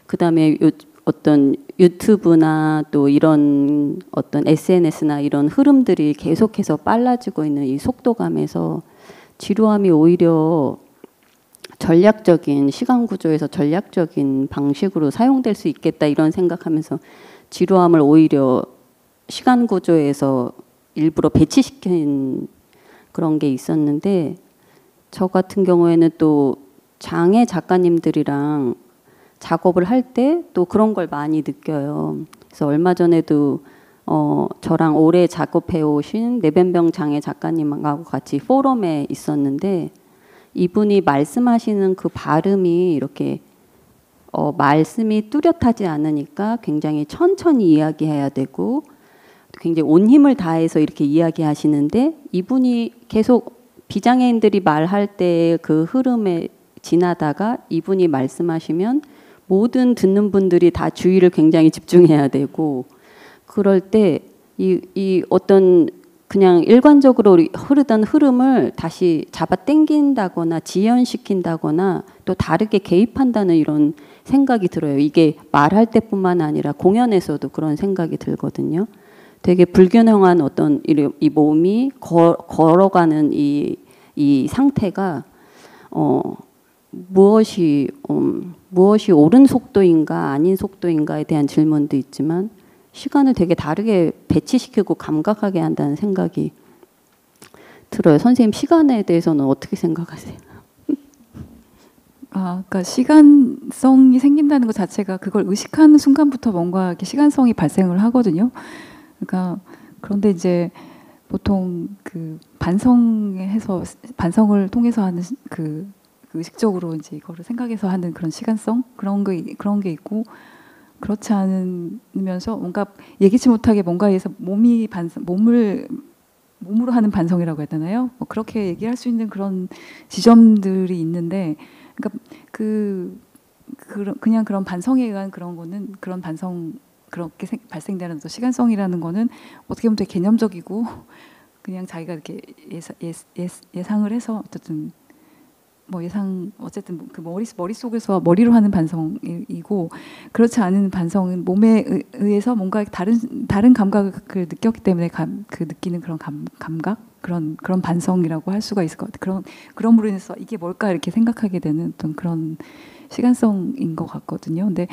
그다음에 어떤 유튜브나 또 이런 어떤 SNS나 이런 흐름들이 계속해서 빨라지고 있는 이 속도감에서 지루함이 오히려 전략적인 시간 구조에서 전략적인 방식으로 사용될 수 있겠다 이런 생각하면서 지루함을 오히려 시간 구조에서 일부러 배치시킨 그런 게 있었는데 저 같은 경우에는 또 장애 작가님들이랑 작업을 할 때 또 그런 걸 많이 느껴요. 그래서 얼마 전에도 저랑 오래 작업해 오신 내변병 장애 작가님하고 같이 포럼에 있었는데 이분이 말씀하시는 그 발음이 이렇게 말씀이 뚜렷하지 않으니까 굉장히 천천히 이야기해야 되고 굉장히 온 힘을 다해서 이렇게 이야기하시는데 이분이 계속 비장애인들이 말할 때 그 흐름에 지나다가 이분이 말씀하시면 모든 듣는 분들이 다 주의를 굉장히 집중해야 되고 그럴 때 이 어떤 그냥 일관적으로 흐르던 흐름을 다시 잡아 당긴다거나 지연시킨다거나 또 다르게 개입한다는 이런 생각이 들어요. 이게 말할 때뿐만 아니라 공연에서도 그런 생각이 들거든요. 되게 불균형한 어떤 이 몸이 걸어가는 이 상태가 무엇이 옳은 속도인가 아닌 속도인가에 대한 질문도 있지만 시간을 되게 다르게 배치시키고 감각하게 한다는 생각이 들어요. 선생님 시간에 대해서는 어떻게 생각하세요? 그러니까 시간성이 생긴다는 것 자체가 그걸 의식하는 순간부터 뭔가 이렇게 시간성이 발생을 하거든요. 그러니까 그런데 이제 보통 그 반성을 통해서 하는 그 의식적으로 이제 이거를 생각해서 하는 그런 시간성 그런 게 있고 그렇지 않으면서 뭔가 예기치 못하게 뭔가에서 몸으로 하는 반성이라고 해야 되나요? 뭐 그렇게 얘기할 수 있는 그런 지점들이 있는데, 그러니까 그냥 그런 반성에 의한 그런 거는 그런 반성 그렇게 발생되는 또 시간성이라는 거는 어떻게 보면 되게 개념적이고 그냥 자기가 이렇게 예상을 해서 어쨌든. 어쨌든 그 머릿속에서 머리로 하는 반성이고 그렇지 않은 반성은 몸에 의해서 뭔가 다른 감각을 느꼈기 때문에 그 느끼는 그런 감각 그런 반성이라고 할 수가 있을 것 같아요. 그럼으로 인해서 이게 뭘까 이렇게 생각하게 되는 어떤 그런 시간성인 것 같거든요. 근데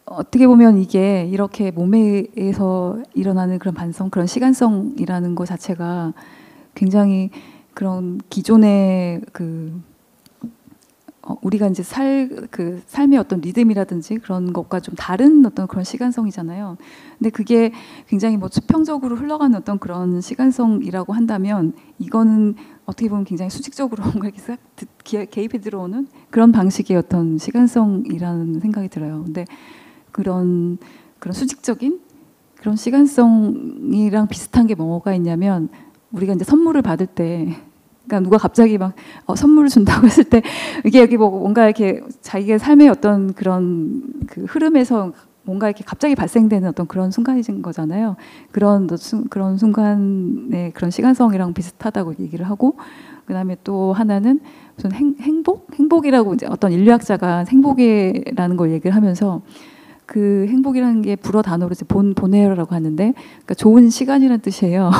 어떻게 보면 이게 이렇게 몸에 의해서 일어나는 그런 반성 그런 시간성이라는 것 자체가 굉장히 그런 기존의 우리가 이제 삶의 어떤 리듬이라든지 그런 것과 좀 다른 어떤 그런 시간성이잖아요. 근데 그게 굉장히 수평적으로 흘러가는 어떤 그런 시간성이라고 한다면 이거는 어떻게 보면 굉장히 수직적으로 뭔가 이렇게 싹 개입해 들어오는 그런 방식의 어떤 시간성이라는 생각이 들어요. 근데 그런 수직적인 그런 시간성이랑 비슷한 게 뭐가 있냐면 우리가 이제 선물을 받을 때 그러니까 누가 갑자기 막 선물을 준다고 했을 때 이게 여기 뭐 뭔가 이렇게 자기의 삶의 어떤 그런 그 흐름에서 뭔가 이렇게 갑자기 발생되는 어떤 그런 순간이신 거잖아요. 그런 순간의 그런 시간성이랑 비슷하다고 얘기를 하고 그다음에 또 하나는 무슨 행복이라고 이제 어떤 인류학자가 행복이라는 걸 얘기를 하면서 그 행복이라는 게 불어 단어로 이제 보네요라고 하는데 그러니까 좋은 시간이라는 뜻이에요.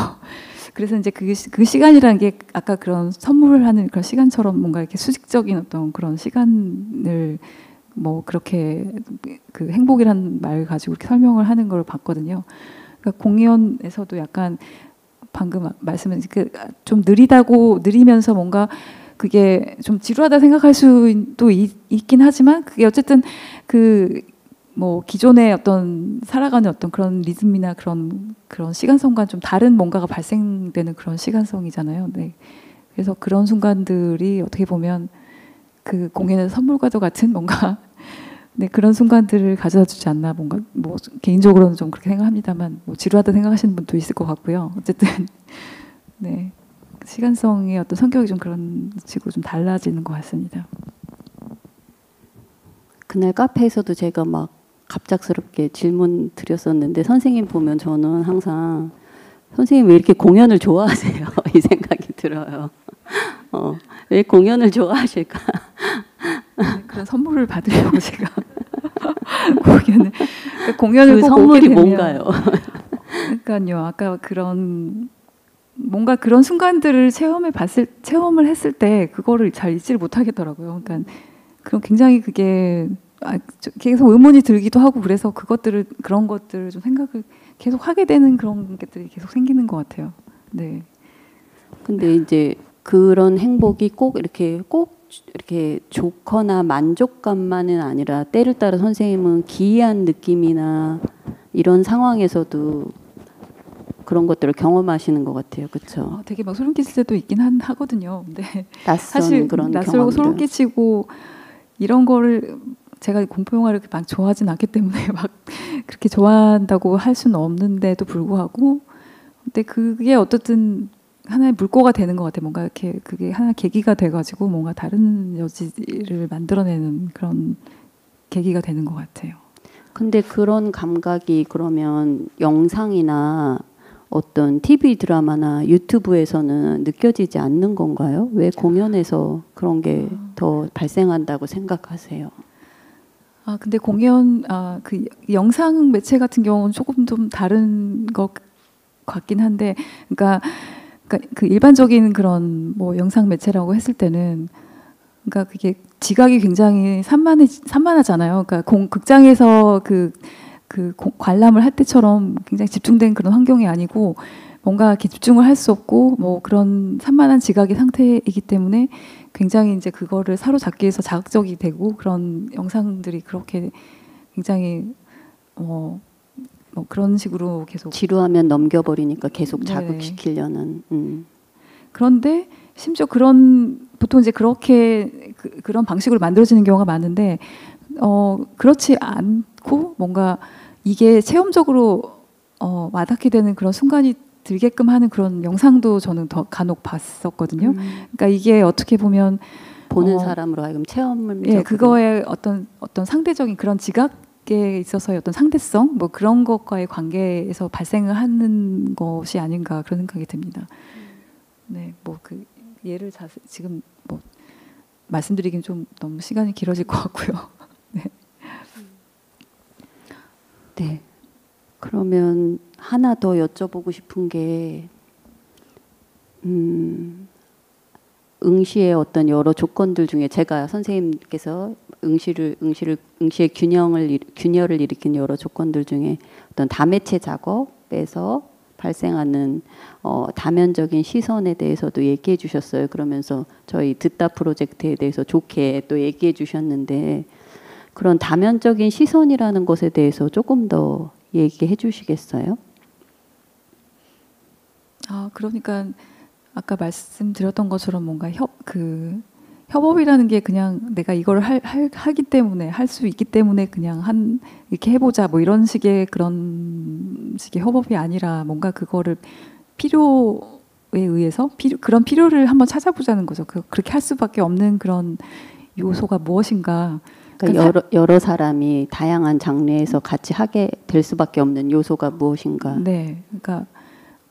그래서 이제 그 시간이라는 게 아까 그런 선물을 하는 그런 시간처럼 뭔가 이렇게 수직적인 어떤 그런 시간을 뭐 그렇게 그 행복이라는 말 가지고 이렇게 설명을 하는 걸 봤거든요. 그러니까 공연에서도 약간 방금 말씀하신 좀 느리면서 뭔가 그게 좀 지루하다 생각할 수도 있긴 하지만 그게 어쨌든 그 뭐 기존의 어떤 살아가는 어떤 그런 리듬이나 그런 시간성과 좀 다른 뭔가가 발생되는 그런 시간성이잖아요. 네. 그래서 그런 순간들이 어떻게 보면 그 공연에서 선물과도 같은 뭔가 네, 그런 순간들을 가져다 주지 않나 뭔가 뭐 개인적으로는 좀 그렇게 생각합니다만 뭐 지루하다 생각하시는 분도 있을 것 같고요. 어쨌든 네. 시간성의 어떤 성격이 좀 그런 식으로 좀 달라지는 것 같습니다. 그날 카페에서도 제가 막 갑작스럽게 질문 드렸었는데 선생님 보면 저는 항상 선생님 왜 이렇게 공연을 좋아하세요? 이 생각이 들어요. 왜 공연을 좋아하실까? 네, 그런 선물을 받으려고 제가 공연을 그 꼭 선물이 오게 되면, 뭔가요? 그러니까요. 아까 그런 뭔가 그런 순간들을 체험을 했을 때 그거를 잘 잊지를 못하겠더라고요. 그러니까 그럼 굉장히 그게 계속 의문이 들기도 하고 그래서 그런 것들을 좀 생각을 계속 하게 되는 그런 것들이 계속 생기는 것 같아요. 네. 근데 이제 그런 행복이 꼭 이렇게 좋거나 만족감만은 아니라 때를 따라 선생님은 기이한 느낌이나 이런 상황에서도 그런 것들을 경험하시는 것 같아요. 그렇죠? 되게 막 소름 끼칠 때도 있긴 하거든요. 근데 낯선 사실 그런 낯설고 경험들. 소름 끼치고 이런 거를 제가 공포 영화를 그렇게 막 좋아하진 않기 때문에 막 그렇게 좋아한다고 할 수는 없는데도 불구하고 근데 그게 어쨌든 하나의 물꼬가 되는 것 같아요. 뭔가 이렇게 그게 하나 계기가 돼가지고 뭔가 다른 여지를 만들어내는 그런 계기가 되는 것 같아요. 근데 그런 감각이 그러면 영상이나 어떤 TV 드라마나 유튜브에서는 느껴지지 않는 건가요? 왜 공연에서 그런 게 더 발생한다고 생각하세요? 근데 그 영상 매체 같은 경우는 조금 좀 다른 것 같긴 한데, 그러니까 그 일반적인 그런 뭐 영상 매체라고 했을 때는, 그러니까 그게 지각이 굉장히 산만하잖아요. 그러니까 극장에서 관람을 할 때처럼 굉장히 집중된 그런 환경이 아니고, 뭔가 이렇게 집중을 할 수 없고, 뭐 그런 산만한 지각의 상태이기 때문에 굉장히 이제 그거를 사로잡기 위해서 자극적이 되고 그런 영상들이 그렇게 굉장히 뭐 그런 식으로 계속 지루하면 넘겨버리니까 계속 네네. 자극시키려는. 그런데 심지어 보통 이제 그렇게 그런 방식으로 만들어지는 경우가 많은데 그렇지 않고 뭔가 이게 체험적으로 와닿게 되는 그런 순간이 들게끔 하는 그런 영상도 저는 더 간혹 봤었거든요. 그러니까 이게 어떻게 보면 보는 사람으로 하여금 체험을 그거의 어떤 상대적인 그런 지각에 있어서의 어떤 상대성 뭐 그런 것과의 관계에서 발생을 하는 것이 아닌가 그런 생각이 듭니다. 네, 뭐 그 예를 지금 뭐 말씀드리긴 좀 너무 시간이 길어질 것 같고요. 네. 네. 그러면 하나 더 여쭤보고 싶은 게 응시의 어떤 여러 조건들 중에 제가 선생님께서 응시의 균열을 일으킨 여러 조건들 중에 어떤 다매체 작업에서 발생하는 다면적인 시선에 대해서도 얘기해 주셨어요. 그러면서 저희 듣다 프로젝트에 대해서 좋게 또 얘기해 주셨는데 그런 다면적인 시선이라는 것에 대해서 조금 더 얘기해 주시겠어요? 그러니까 아까 말씀드렸던 것처럼 뭔가 협업이라는 게 그냥 내가 이걸 하기 때문에 할 수 있기 때문에 그냥 이렇게 해보자 뭐 이런 식의 그런 식의 협업이 아니라 뭔가 그거를 필요에 의해서 그런 필요를 한번 찾아보자는 거죠. 그렇게 할 수밖에 없는 그런 요소가 무엇인가. 그러니까 여러 사람이 다양한 장르에서 같이 하게 될 수밖에 없는 요소가 무엇인가. 네, 그러니까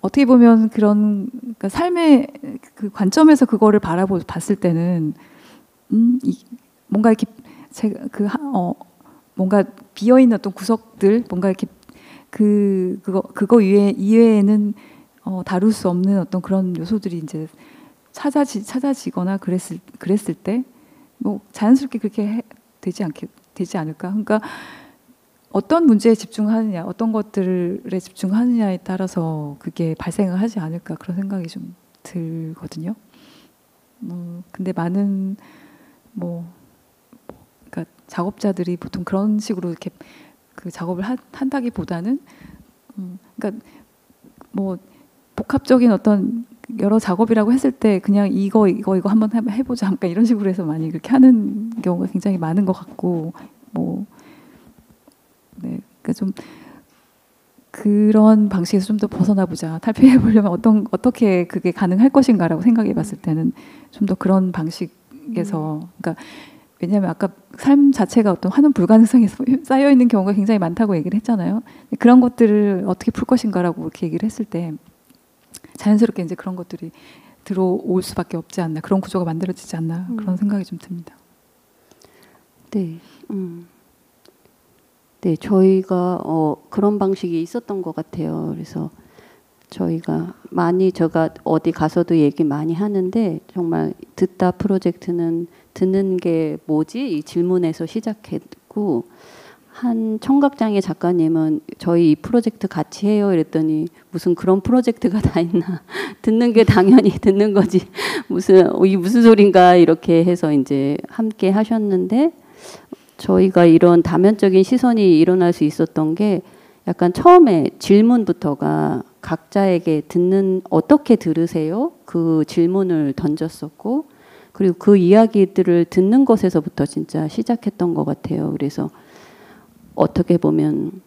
어떻게 보면 그러니까 삶의 그 관점에서 그거를 봤을 때는 뭔가 이렇게 뭔가 비어 있는 어떤 구석들, 뭔가 이렇게 그거 이외에는 다룰 수 없는 어떤 그런 요소들이 이제 찾아지거나 그랬을 때 뭐 자연스럽게 그렇게 되지 않을까. 그러니까 어떤 문제에 집중하느냐, 어떤 것들에 집중하느냐에 따라서 그게 발생을 하지 않을까 그런 생각이 좀 들거든요. 근데 많은 그러니까 작업자들이 보통 그런 식으로 이렇게 그 작업을 한다기보다는, 그러니까 뭐 복합적인 어떤 여러 작업이라고 했을 때 그냥 이거 한번 해보자, 그러니까 이런 식으로 해서 많이 그렇게 하는 경우가 굉장히 많은 것 같고, 네, 그러니까 좀 그런 방식에서 좀 더 벗어나 보자, 탈피해 보려면 어떻게 그게 가능할 것인가라고 생각해 봤을 때는 좀 더 그런 방식에서, 그러니까 왜냐하면 아까 삶 자체가 어떤 환원 불가능성에 쌓여 있는 경우가 굉장히 많다고 얘기를 했잖아요. 그런 것들을 어떻게 풀 것인가라고 이렇게 얘기를 했을 때 자연스럽게 이제 그런 것들이 들어올 수밖에 없지 않나, 그런 구조가 만들어지지 않나 그런 생각이 좀 듭니다. 네, 네, 저희가 그런 방식이 있었던 것 같아요. 그래서 저희가 제가 어디 가서도 얘기 많이 하는데, 정말 듣다 프로젝트는 듣는 게 뭐지? 이 질문에서 시작했고, 한 청각장애 작가님은 저희 이 프로젝트 같이 해요 이랬더니 무슨 그런 프로젝트가 다 있나, 듣는 게 당연히 듣는 거지 이게 무슨 소린가 이렇게 해서 이제 함께 하셨는데, 저희가 이런 다면적인 시선이 일어날 수 있었던 게 약간 처음에 질문부터가 각자에게 어떻게 들으세요? 그 질문을 던졌었고, 그리고 그 이야기들을 듣는 것에서부터 진짜 시작했던 것 같아요. 그래서 어떻게 보면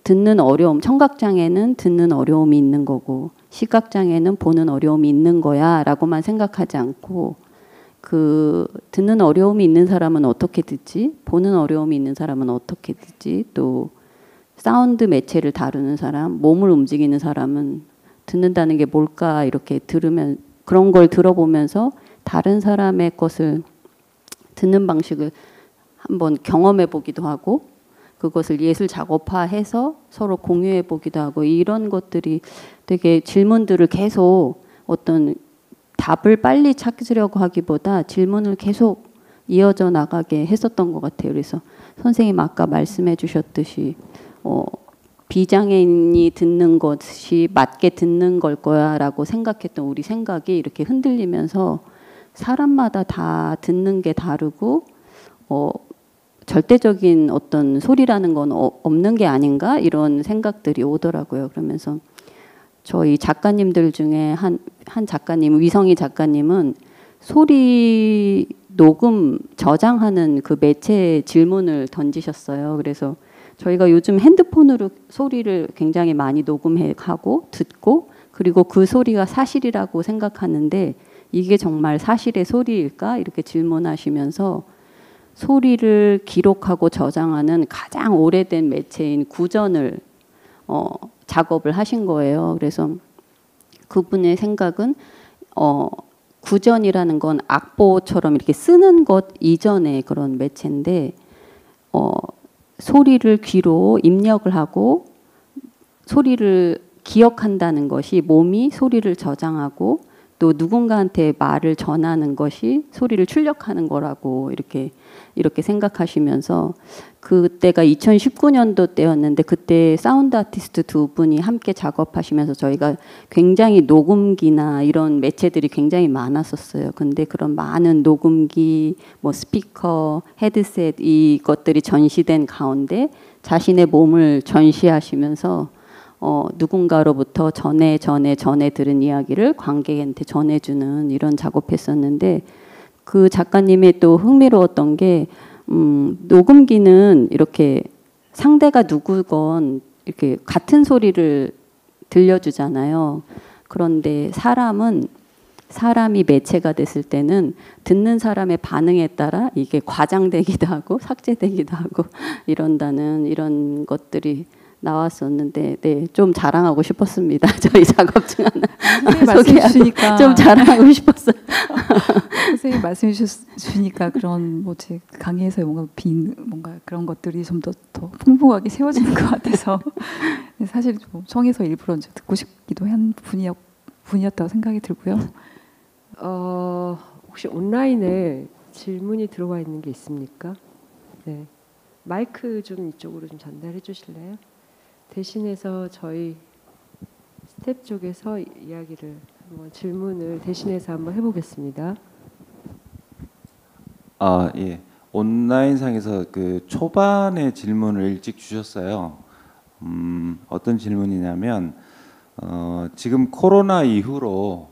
듣는 어려움, 청각장애는 듣는 어려움이 있는 거고 시각장애는 보는 어려움이 있는 거야 라고만 생각하지 않고, 그 듣는 어려움이 있는 사람은 어떻게 듣지? 보는 어려움이 있는 사람은 어떻게 듣지? 또 사운드 매체를 다루는 사람, 몸을 움직이는 사람은 듣는다는 게 뭘까 이렇게 그런 걸 들어보면서 다른 사람의 것을 듣는 방식을 한번 경험해 보기도 하고, 그것을 예술 작업화해서 서로 공유해 보기도 하고, 이런 것들이 되게 질문들을 계속 어떤 답을 빨리 찾으려고 하기보다 질문을 계속 이어져 나가게 했었던 것 같아요. 그래서 선생님 아까 말씀해 주셨듯이 비장애인이 듣는 것이 맞게 듣는 걸 거야 라고 생각했던 우리 생각이 이렇게 흔들리면서 사람마다 다 듣는 게 다르고 절대적인 어떤 소리라는 건 없는 게 아닌가 이런 생각들이 오더라고요. 그러면서 저희 작가님들 중에 한 작가님, 위성희 작가님은 소리 녹음 저장하는 그 매체 질문을 던지셨어요. 그래서 저희가 요즘 핸드폰으로 소리를 굉장히 많이 녹음하고 듣고, 그리고 그 소리가 사실이라고 생각하는데 이게 정말 사실의 소리일까? 이렇게 질문하시면서 소리를 기록하고 저장하는 가장 오래된 매체인 구전을 작업을 하신 거예요. 그래서 그분의 생각은 구전이라는 건 악보처럼 이렇게 쓰는 것 이전의 그런 매체인데, 소리를 귀로 입력을 하고 소리를 기억한다는 것이 몸이 소리를 저장하고 또 누군가한테 말을 전하는 것이 소리를 출력하는 거라고 이렇게 생각하시면서, 그때가 2019년도 때였는데 그때 사운드 아티스트 두 분이 함께 작업하시면서 저희가 굉장히 녹음기나 이런 매체들이 굉장히 많았었어요. 근데 그런 많은 녹음기, 뭐 스피커, 헤드셋 이것들이 전시된 가운데 자신의 몸을 전시하시면서 누군가로부터 전에 들은 이야기를 관객한테 전해주는 이런 작업했었는데, 그 작가님의 또 흥미로웠던 게 녹음기는 이렇게 상대가 누구건 이렇게 같은 소리를 들려주잖아요. 그런데 사람이 매체가 됐을 때는 듣는 사람의 반응에 따라 이게 과장되기도 하고 삭제되기도 하고 이런 것들이 나왔었는데, 네, 좀 자랑하고 싶었습니다. 저희 작업 중 하나 말씀해 주시니까 좀 자랑하고 싶었어요. 선생님 말씀해 주시니까 그런 뭐지 강의에서 뭔가 그런 것들이 좀 더 풍부하게 세워지는 것 같아서 사실 좀 청해서 일부러 이제 듣고 싶기도 한 분이었다고 생각이 들고요. 혹시 온라인에 질문이 들어와 있는 게 있습니까? 네, 마이크 좀 이쪽으로 좀 전달해 주실래요? 대신해서 저희 스텝 쪽에서 이야기를 한번 질문을 대신해서 한번 해보겠습니다. 예. 온라인상에서 그 초반에 질문을 일찍 주셨어요. 어떤 질문이냐면 지금 코로나 이후로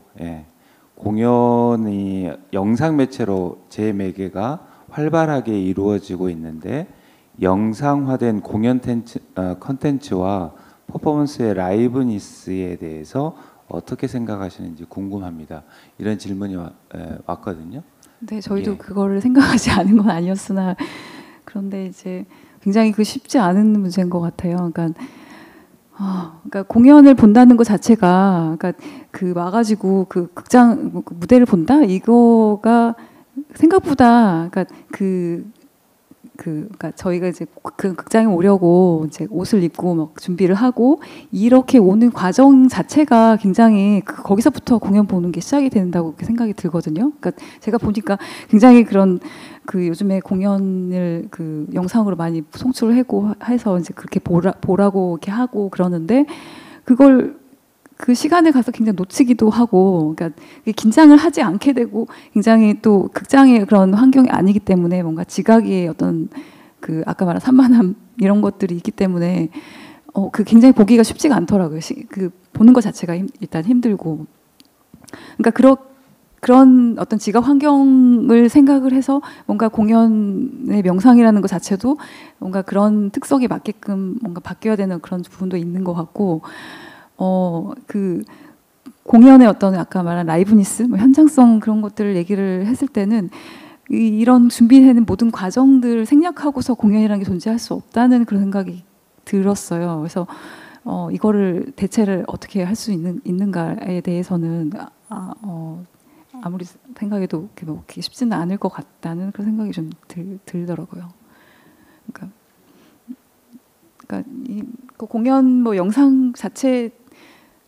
공연이 영상 매체로 재매개가 활발하게 이루어지고 있는데 영상화된 공연 컨텐츠와 퍼포먼스의 라이브니스에 대해서 어떻게 생각하시는지 궁금합니다. 이런 질문이 왔거든요. 네, 저희도 예. 그거를 생각하지 않은 건 아니었으나 그런데 이제 굉장히 그 쉽지 않은 문제인 것 같아요. 그러니까 공연을 본다는 것 자체가, 그러니까 그 와가지고 그 극장 그 무대를 본다 이거가 생각보다, 그러니까 저희가 이제 그 극장에 오려고 이제 옷을 입고 막 준비를 하고 이렇게 오는 과정 자체가 굉장히 거기서부터 공연 보는 게 시작이 된다고 생각이 들거든요. 그러니까 제가 보니까 굉장히 그런 그 요즘에 공연을 그 영상으로 많이 송출을 하고 해서 이제 그렇게 보라고 이렇게 하고 그러는데 그걸 그 시간에 가서 굉장히 놓치기도 하고, 그러니까 긴장을 하지 않게 되고, 굉장히 또 극장의 그런 환경이 아니기 때문에 뭔가 지각의 어떤 그 아까 말한 산만함 이런 것들이 있기 때문에 그 굉장히 보기가 쉽지가 않더라고요. 그 보는 것 자체가 일단 힘들고, 그러니까 그런 어떤 지각 환경을 생각을 해서 뭔가 공연의 명상이라는 것 자체도 뭔가 그런 특성에 맞게끔 뭔가 바뀌어야 되는 그런 부분도 있는 것 같고. 그 공연의 어떤 아까 말한 라이브니스, 뭐 현장성 그런 것들을 얘기를 했을 때는 이런 준비되는 모든 과정들을 생략하고서 공연이라는 게 존재할 수 없다는 그런 생각이 들었어요. 그래서 이거를 대체를 어떻게 할 수 있는가에 대해서는 아무리 생각해도 그렇게 쉽지는 않을 것 같다는 그런 생각이 좀 들더라고요. 그러니까 그 공연 뭐 영상 자체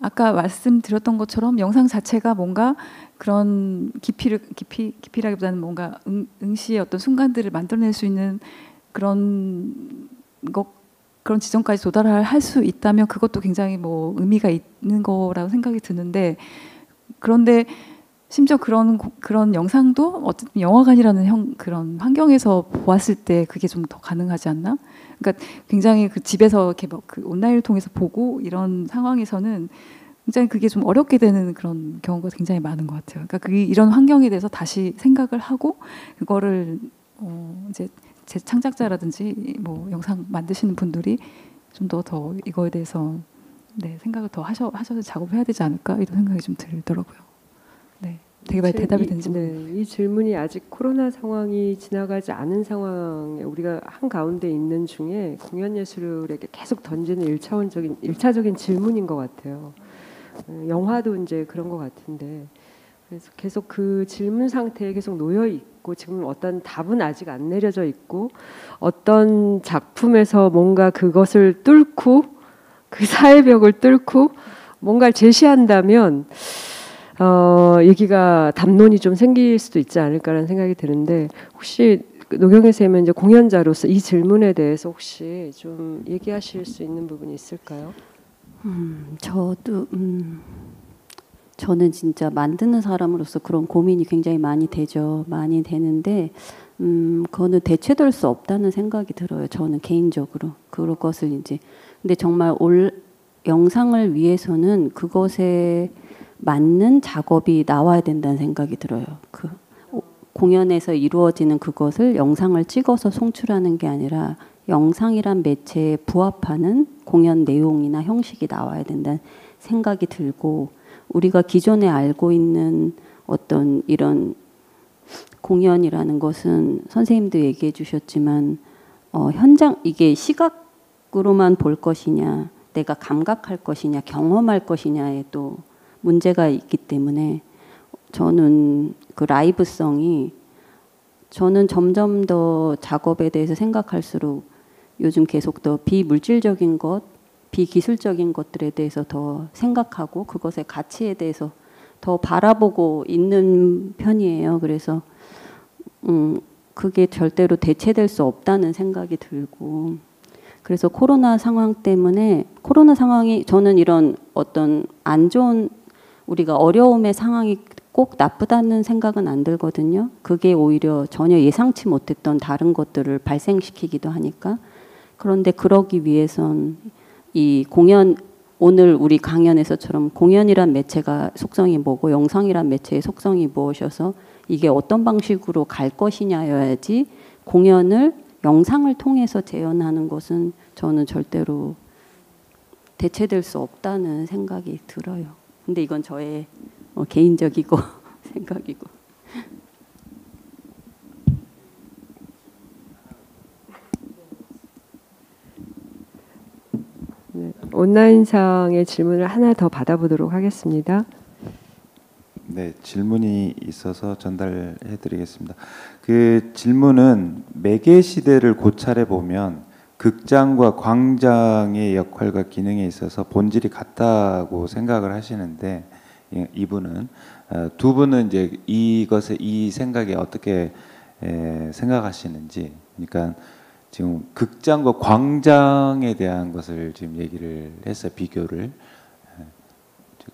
아까 말씀드렸던 것처럼 영상 자체가 뭔가 그런 깊이라기보다는 뭔가 응시의 어떤 순간들을 만들어낼 수 있는 그런 지점까지 도달할 수 있다면 그것도 굉장히 뭐 의미가 있는 거라고 생각이 드는데, 그런데 심지어 그런 영상도 어쨌든 영화관이라는 그런 환경에서 보았을 때 그게 좀 더 가능하지 않나? 그러니까 굉장히 그 집에서 이렇게 막 그 온라인을 통해서 보고 이런 상황에서는 굉장히 그게 좀 어렵게 되는 그런 경우가 굉장히 많은 것 같아요. 그러니까 이런 환경에 대해서 다시 생각을 하고 그거를 이제 제 창작자라든지 뭐 영상 만드시는 분들이 좀 더 이거에 대해서 생각을 더 하셔서 작업을 해야 되지 않을까 이런 생각이 좀 들더라고요. 네, 되게 많이 대답이 된지. 이 질문이 아직 코로나 상황이 지나가지 않은 상황에 우리가 한 가운데 있는 중에 공연 예술에게 계속 던지는 일차적인 질문인 것 같아요. 영화도 이제 그런 것 같은데, 그래서 계속 그 질문 상태에 계속 놓여 있고 지금 어떤 답은 아직 안 내려져 있고 어떤 작품에서 뭔가 그것을 뚫고 그 사회벽을 뚫고 뭔가를 제시한다면 얘기가 담론이 좀 생길 수도 있지 않을까라는 생각이 드는데, 혹시 노경혜 쌤은 이제 공연자로서 이 질문에 대해서 혹시 좀 얘기하실 수 있는 부분이 있을까요? 저는 진짜 만드는 사람으로서 그런 고민이 굉장히 많이 되죠. 많이 되는데 그거는 대체될 수 없다는 생각이 들어요. 저는 개인적으로 그런 것을 이제 근데 정말 영상을 위해서는 그것에 맞는 작업이 나와야 된다는 생각이 들어요. 공연에서 이루어지는 그것을 영상을 찍어서 송출하는 게 아니라 영상이란 매체에 부합하는 공연 내용이나 형식이 나와야 된다는 생각이 들고, 우리가 기존에 알고 있는 어떤 이런 공연이라는 것은 선생님도 얘기해 주셨지만 현장, 이게 시각으로만 볼 것이냐, 내가 감각할 것이냐, 경험할 것이냐에 또 문제가 있기 때문에 저는 그 라이브성이, 저는 점점 더 작업에 대해서 생각할수록 요즘 계속 더 비물질적인 것, 비기술적인 것들에 대해서 더 생각하고 그것의 가치에 대해서 더 바라보고 있는 편이에요. 그래서 그게 절대로 대체될 수 없다는 생각이 들고, 그래서 코로나 상황 때문에, 코로나 상황이, 저는 이런 어떤 안 좋은, 우리가 어려움의 상황이 꼭 나쁘다는 생각은 안 들거든요. 그게 오히려 전혀 예상치 못했던 다른 것들을 발생시키기도 하니까. 그런데 그러기 위해선 이 공연, 오늘 우리 강연에서처럼 공연이란 매체가 속성이 뭐고 영상이란 매체의 속성이 무엇이어서 이게 어떤 방식으로 갈 것이냐여야지, 공연을 영상을 통해서 재현하는 것은 저는 절대로 대체될 수 없다는 생각이 들어요. 근데 이건 저의 개인적이고 생각이고. 네, 온라인상의 질문을 하나 더 받아보도록 하겠습니다. 네, 질문이 있어서 전달해 드리겠습니다. 그 질문은 매개 시대를 고찰해 보면 극장과 광장의 역할과 기능에 있어서 본질이 같다고 생각을 하시는데, 이분은 두 분은 이제 이것에, 이 생각에 어떻게 생각하시는지, 그러니까 지금 극장과 광장에 대한 것을 지금 얘기를 했어요. 비교를.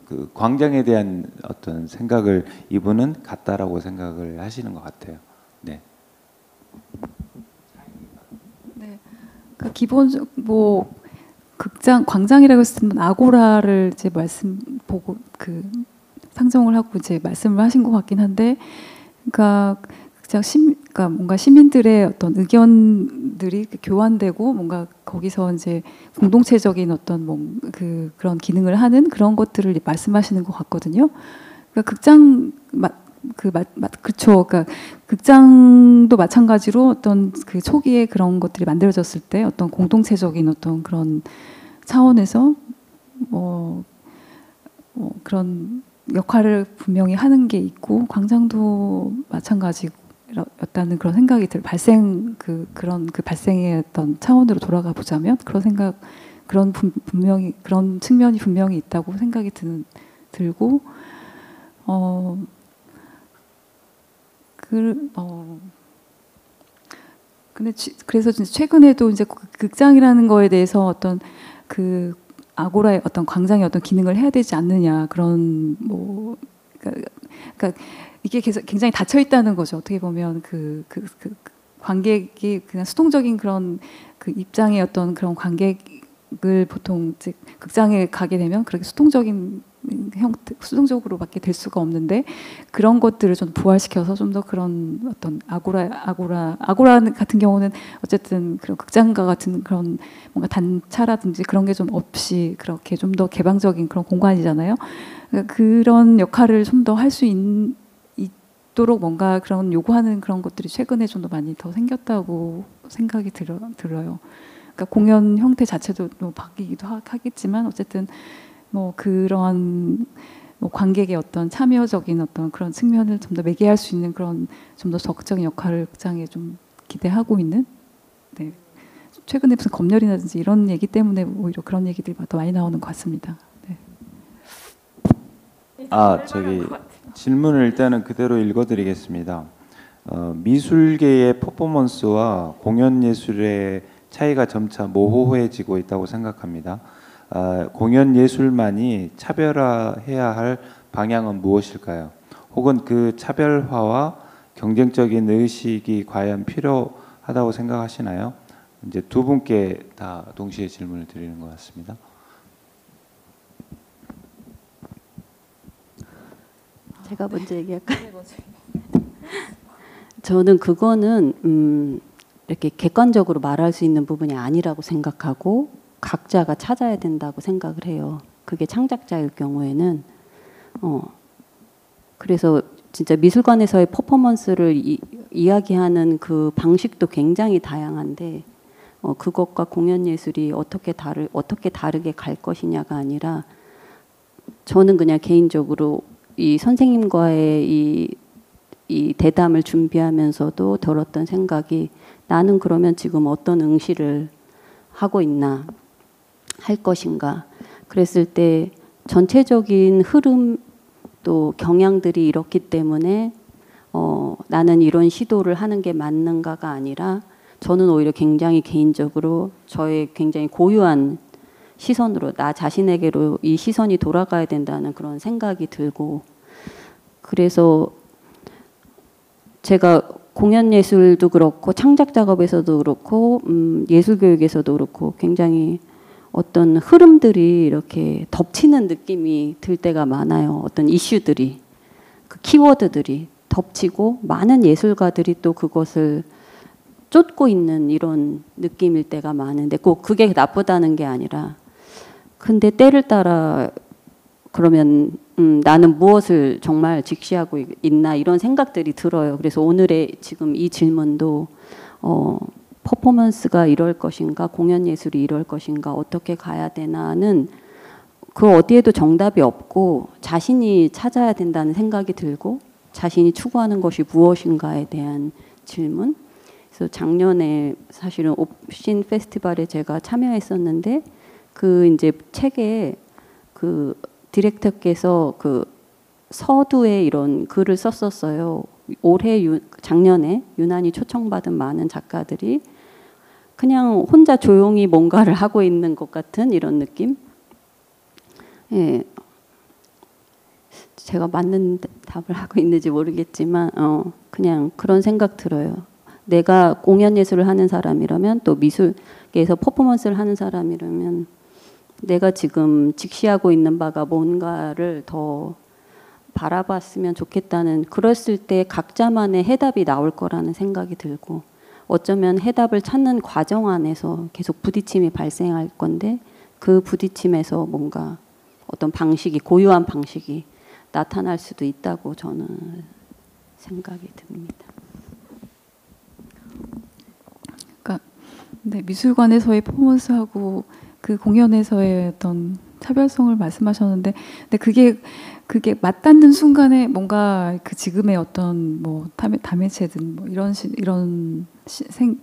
그 광장에 대한 어떤 생각을 이분은 같다라고 생각을 하시는 것 같아요. 네. 네. 그 기본적 뭐 극장 광장이라고 했으면 아고라를 이제 말씀 보고 그 상정을 하고 이제 말씀을 하신 것 같긴 한데, 그러니까 그러니까 뭔가 시민들의 어떤 의견들이 교환되고 뭔가 거기서 이제 공동체적인 어떤 그런 기능을 하는 그런 것들을 말씀하시는 것 같거든요. 그러니까 극장 그쵸. 그러니까 극장도 마찬가지로 어떤 그 초기에 그런 것들이 만들어졌을 때 어떤 공동체적인 어떤 그런 차원에서 그런 역할을 분명히 하는 게 있고, 광장도 마찬가지였다는 그런 생각이 그런 발생의 어떤 차원으로 돌아가 보자면 그런 생각, 분명히 그런 측면이 분명히 있다고 생각이 들고, 근데 그래서 최근에도 이제 극장이라는 거에 대해서 어떤 그 아고라의 어떤 광장의 어떤 기능을 해야 되지 않느냐, 그런 그러니까 이게 계속 굉장히 닫혀 있다는 거죠. 어떻게 보면 그 관객이 그냥 수동적인 그런 그 입장의 어떤 그런 관객을 보통 이제 극장에 가게 되면 그렇게 수동적으로밖에 될 수가 없는데, 그런 것들을 좀 부활시켜서 좀 더 그런 어떤 아고라 같은 경우는 어쨌든 그런 극장과 같은 그런 뭔가 단차라든지 그런 게 좀 없이 그렇게 좀 더 개방적인 그런 공간이잖아요. 그러니까 그런 역할을 좀 더 할 수 있도록 뭔가 그런 요구하는 그런 것들이 최근에 좀 더 많이 더 생겼다고 생각이 들어요. 그러니까 공연 형태 자체도 뭐 바뀌기도 하겠지만 어쨌든 뭐 그런 관객의 어떤 참여적인 어떤 그런 측면을 좀 더 매개할 수 있는 그런 좀 더 적극적인 역할을 극장에 좀 기대하고 있는. 네. 최근에 무슨 검열이라든지 이런 얘기 때문에 오히려 그런 얘기들이 더 많이 나오는 것 같습니다. 네. 저기 질문을 일단은 그대로 읽어드리겠습니다. 미술계의 퍼포먼스와 공연 예술의 차이가 점차 모호해지고 있다고 생각합니다. 공연 예술만이 차별화해야 할 방향은 무엇일까요? 혹은 그 차별화와 경쟁적인 의식이 과연 필요하다고 생각하시나요? 이제 두 분께 다 동시에 질문을 드리는 것 같습니다. 제가 먼저 얘기할까요? 저는 그거는 이렇게 객관적으로 말할 수 있는 부분이 아니라고 생각하고 각자가 찾아야 된다고 생각을 해요. 그게 창작자일 경우에는 그래서 진짜 미술관에서의 퍼포먼스를 이야기하는 그 방식도 굉장히 다양한데 그것과 공연 예술이 어떻게 다르게 갈 것이냐가 아니라 저는 그냥 개인적으로 이 선생님과의 이 대담을 준비하면서도 들었던 생각이 나는 그러면 지금 어떤 응시를 하고 있나 할 것인가 그랬을 때 전체적인 흐름 또 경향들이 이렇기 때문에 나는 이런 시도를 하는 게 맞는가가 아니라 저는 오히려 굉장히 개인적으로 저의 굉장히 고유한 시선으로 나 자신에게로 이 시선이 돌아가야 된다는 그런 생각이 들고 그래서 제가 공연 예술도 그렇고 창작 작업에서도 그렇고 예술 교육에서도 그렇고 굉장히 어떤 흐름들이 이렇게 덮치는 느낌이 들 때가 많아요. 어떤 이슈들이 그 키워드들이 덮치고 많은 예술가들이 또 그것을 쫓고 있는 이런 느낌일 때가 많은데 꼭 그게 나쁘다는 게 아니라 근데 때를 따라 그러면 나는 무엇을 정말 직시하고 있나 이런 생각들이 들어요. 그래서 오늘의 지금 이 질문도 퍼포먼스가 이럴 것인가 공연 예술이 이럴 것인가 어떻게 가야 되나는 그 어디에도 정답이 없고 자신이 찾아야 된다는 생각이 들고 자신이 추구하는 것이 무엇인가에 대한 질문. 그래서 작년에 사실은 옵신 페스티벌에 제가 참여했었는데 그 이제 책에 그 디렉터께서 그 서두에 이런 글을 썼었어요. 작년에 유난히 초청받은 많은 작가들이 그냥 혼자 조용히 뭔가를 하고 있는 것 같은 이런 느낌. 예, 제가 맞는 답을 하고 있는지 모르겠지만 그냥 그런 생각 들어요. 내가 공연 예술을 하는 사람이라면 또 미술계에서 퍼포먼스를 하는 사람이라면 내가 지금 직시하고 있는 바가 뭔가를 더 바라봤으면 좋겠다는 그랬을 때 각자만의 해답이 나올 거라는 생각이 들고 어쩌면 해답을 찾는 과정 안에서 계속 부딪힘이 발생할 건데 그 부딪힘에서 뭔가 어떤 방식이 고유한 방식이 나타날 수도 있다고 저는 생각이 듭니다. 그러니까 네, 미술관에서의 퍼포먼스하고 그 공연에서의 어떤 차별성을 말씀하셨는데, 근데 그게 맞닿는 순간에 뭔가 그 지금의 어떤 뭐 다매체든 뭐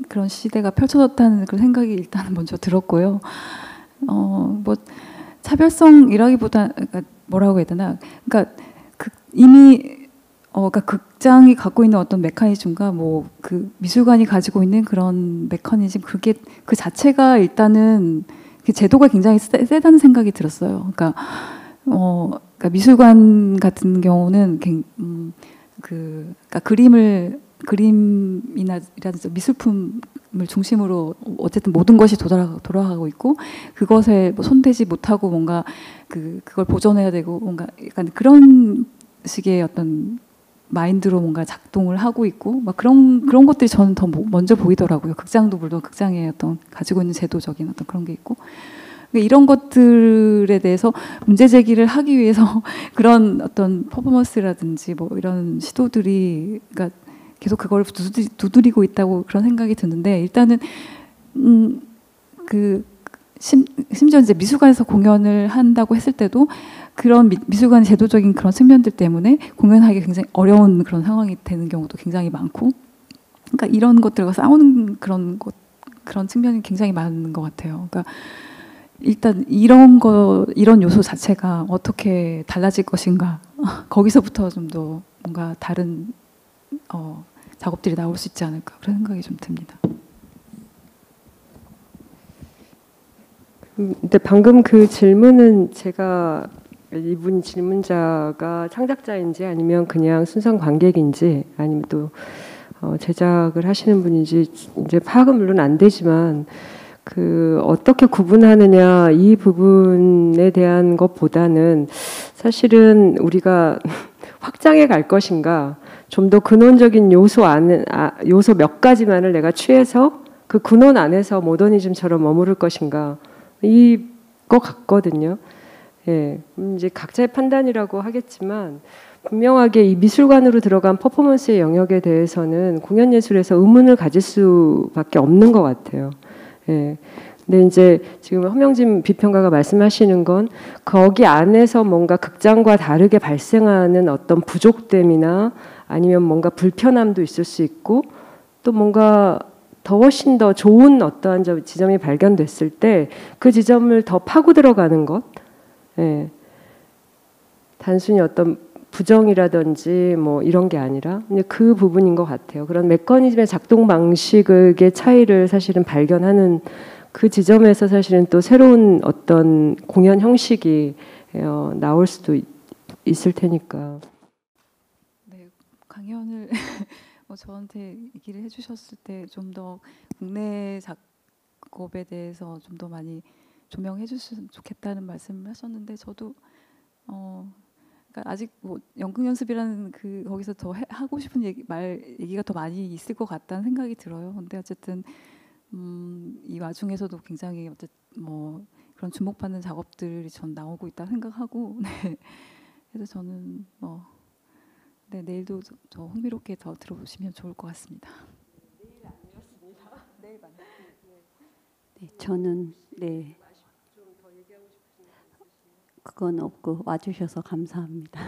그런 시대가 펼쳐졌다는 그런 생각이 일단 먼저 들었고요. 뭐 차별성이라기보다 그러니까 뭐라고 해야 되나? 그러니까 이미 그러니까 극장이 갖고 있는 어떤 메커니즘과 뭐 그 미술관이 가지고 있는 그런 메커니즘 그게 그 자체가 일단은 그 제도가 굉장히 세다는 생각이 들었어요. 그러니까 그러니까 미술관 같은 경우는 그러니까 그림이나라든지 미술품을 중심으로 어쨌든 모든 것이 돌아가고 있고 그것에 뭐 손대지 못하고 뭔가 그걸 보존해야 되고 뭔가 약간 그런 식의 어떤 마인드로 뭔가 작동을 하고 있고 막 그런 것들이 저는 더 먼저 보이더라고요. 극장도 물론 극장의 어떤 가지고 있는 제도적인 어떤 그런 게 있고 이런 것들에 대해서 문제 제기를 하기 위해서 그런 어떤 퍼포먼스라든지 뭐 이런 시도들이 그러니까 계속 그걸 두드리고 있다고 그런 생각이 드는데 일단은 심지어 이제 미술관에서 공연을 한다고 했을 때도 그런 미술관의 제도적인 그런 측면들 때문에 공연하기 굉장히 어려운 그런 상황이 되는 경우도 굉장히 많고, 그러니까 이런 것들과 싸우는 그런 측면이 굉장히 많은 것 같아요. 그러니까 일단 이런 요소 자체가 어떻게 달라질 것인가 거기서부터 좀 더 뭔가 다른 작업들이 나올 수 있지 않을까 그런 생각이 좀 듭니다. 근데 방금 그 질문은 제가 이분 질문자가 창작자인지 아니면 그냥 순상 관객인지 아니면 또 제작을 하시는 분인지 이제 파악은 물론 안 되지만 어떻게 구분하느냐 이 부분에 대한 것보다는 사실은 우리가 확장해 갈 것인가 좀 더 근원적인 요소 몇 가지만을 내가 취해서 그 근원 안에서 모더니즘처럼 머무를 것인가 이거 같거든요. 예, 이제 각자의 판단이라고 하겠지만 분명하게 이 미술관으로 들어간 퍼포먼스의 영역에 대해서는 공연 예술에서 의문을 가질 수밖에 없는 것 같아요. 예. 근데 이제 지금 허명진 비평가가 말씀하시는 건 거기 안에서 뭔가 극장과 다르게 발생하는 어떤 부족됨이나 아니면 뭔가 불편함도 있을 수 있고 또 뭔가 더 훨씬 더 좋은 어떠한 지점이 발견됐을 때 그 지점을 더 파고 들어가는 것. 예. 단순히 어떤 부정이라든지 뭐 이런 게 아니라 그 부분인 것 같아요. 그런 메커니즘의 작동 방식의 차이를 사실은 발견하는 그 지점에서 사실은 또 새로운 어떤 공연 형식이 나올 수도 있을 테니까. 네, 강연을 저한테 얘기를 해주셨을 때 좀 더 국내 작업에 대해서 좀 더 많이 조명해 주셨으면 좋겠다는 말씀을 하셨는데 저도 그러니까 아직 뭐 연극 연습이라는 그 거기서 더 하고 싶은 얘기가 더 많이 있을 것 같다는 생각이 들어요. 근데 어쨌든 이 와중에서도 굉장히 뭐 그런 주목받는 작업들이 전 나오고 있다 생각하고 네. 그래서 저는 네, 내일도 더 흥미롭게 더 들어보시면 좋을 것 같습니다. 내일 만나요. 네, 저는 네. 그건 없고 와주셔서 감사합니다.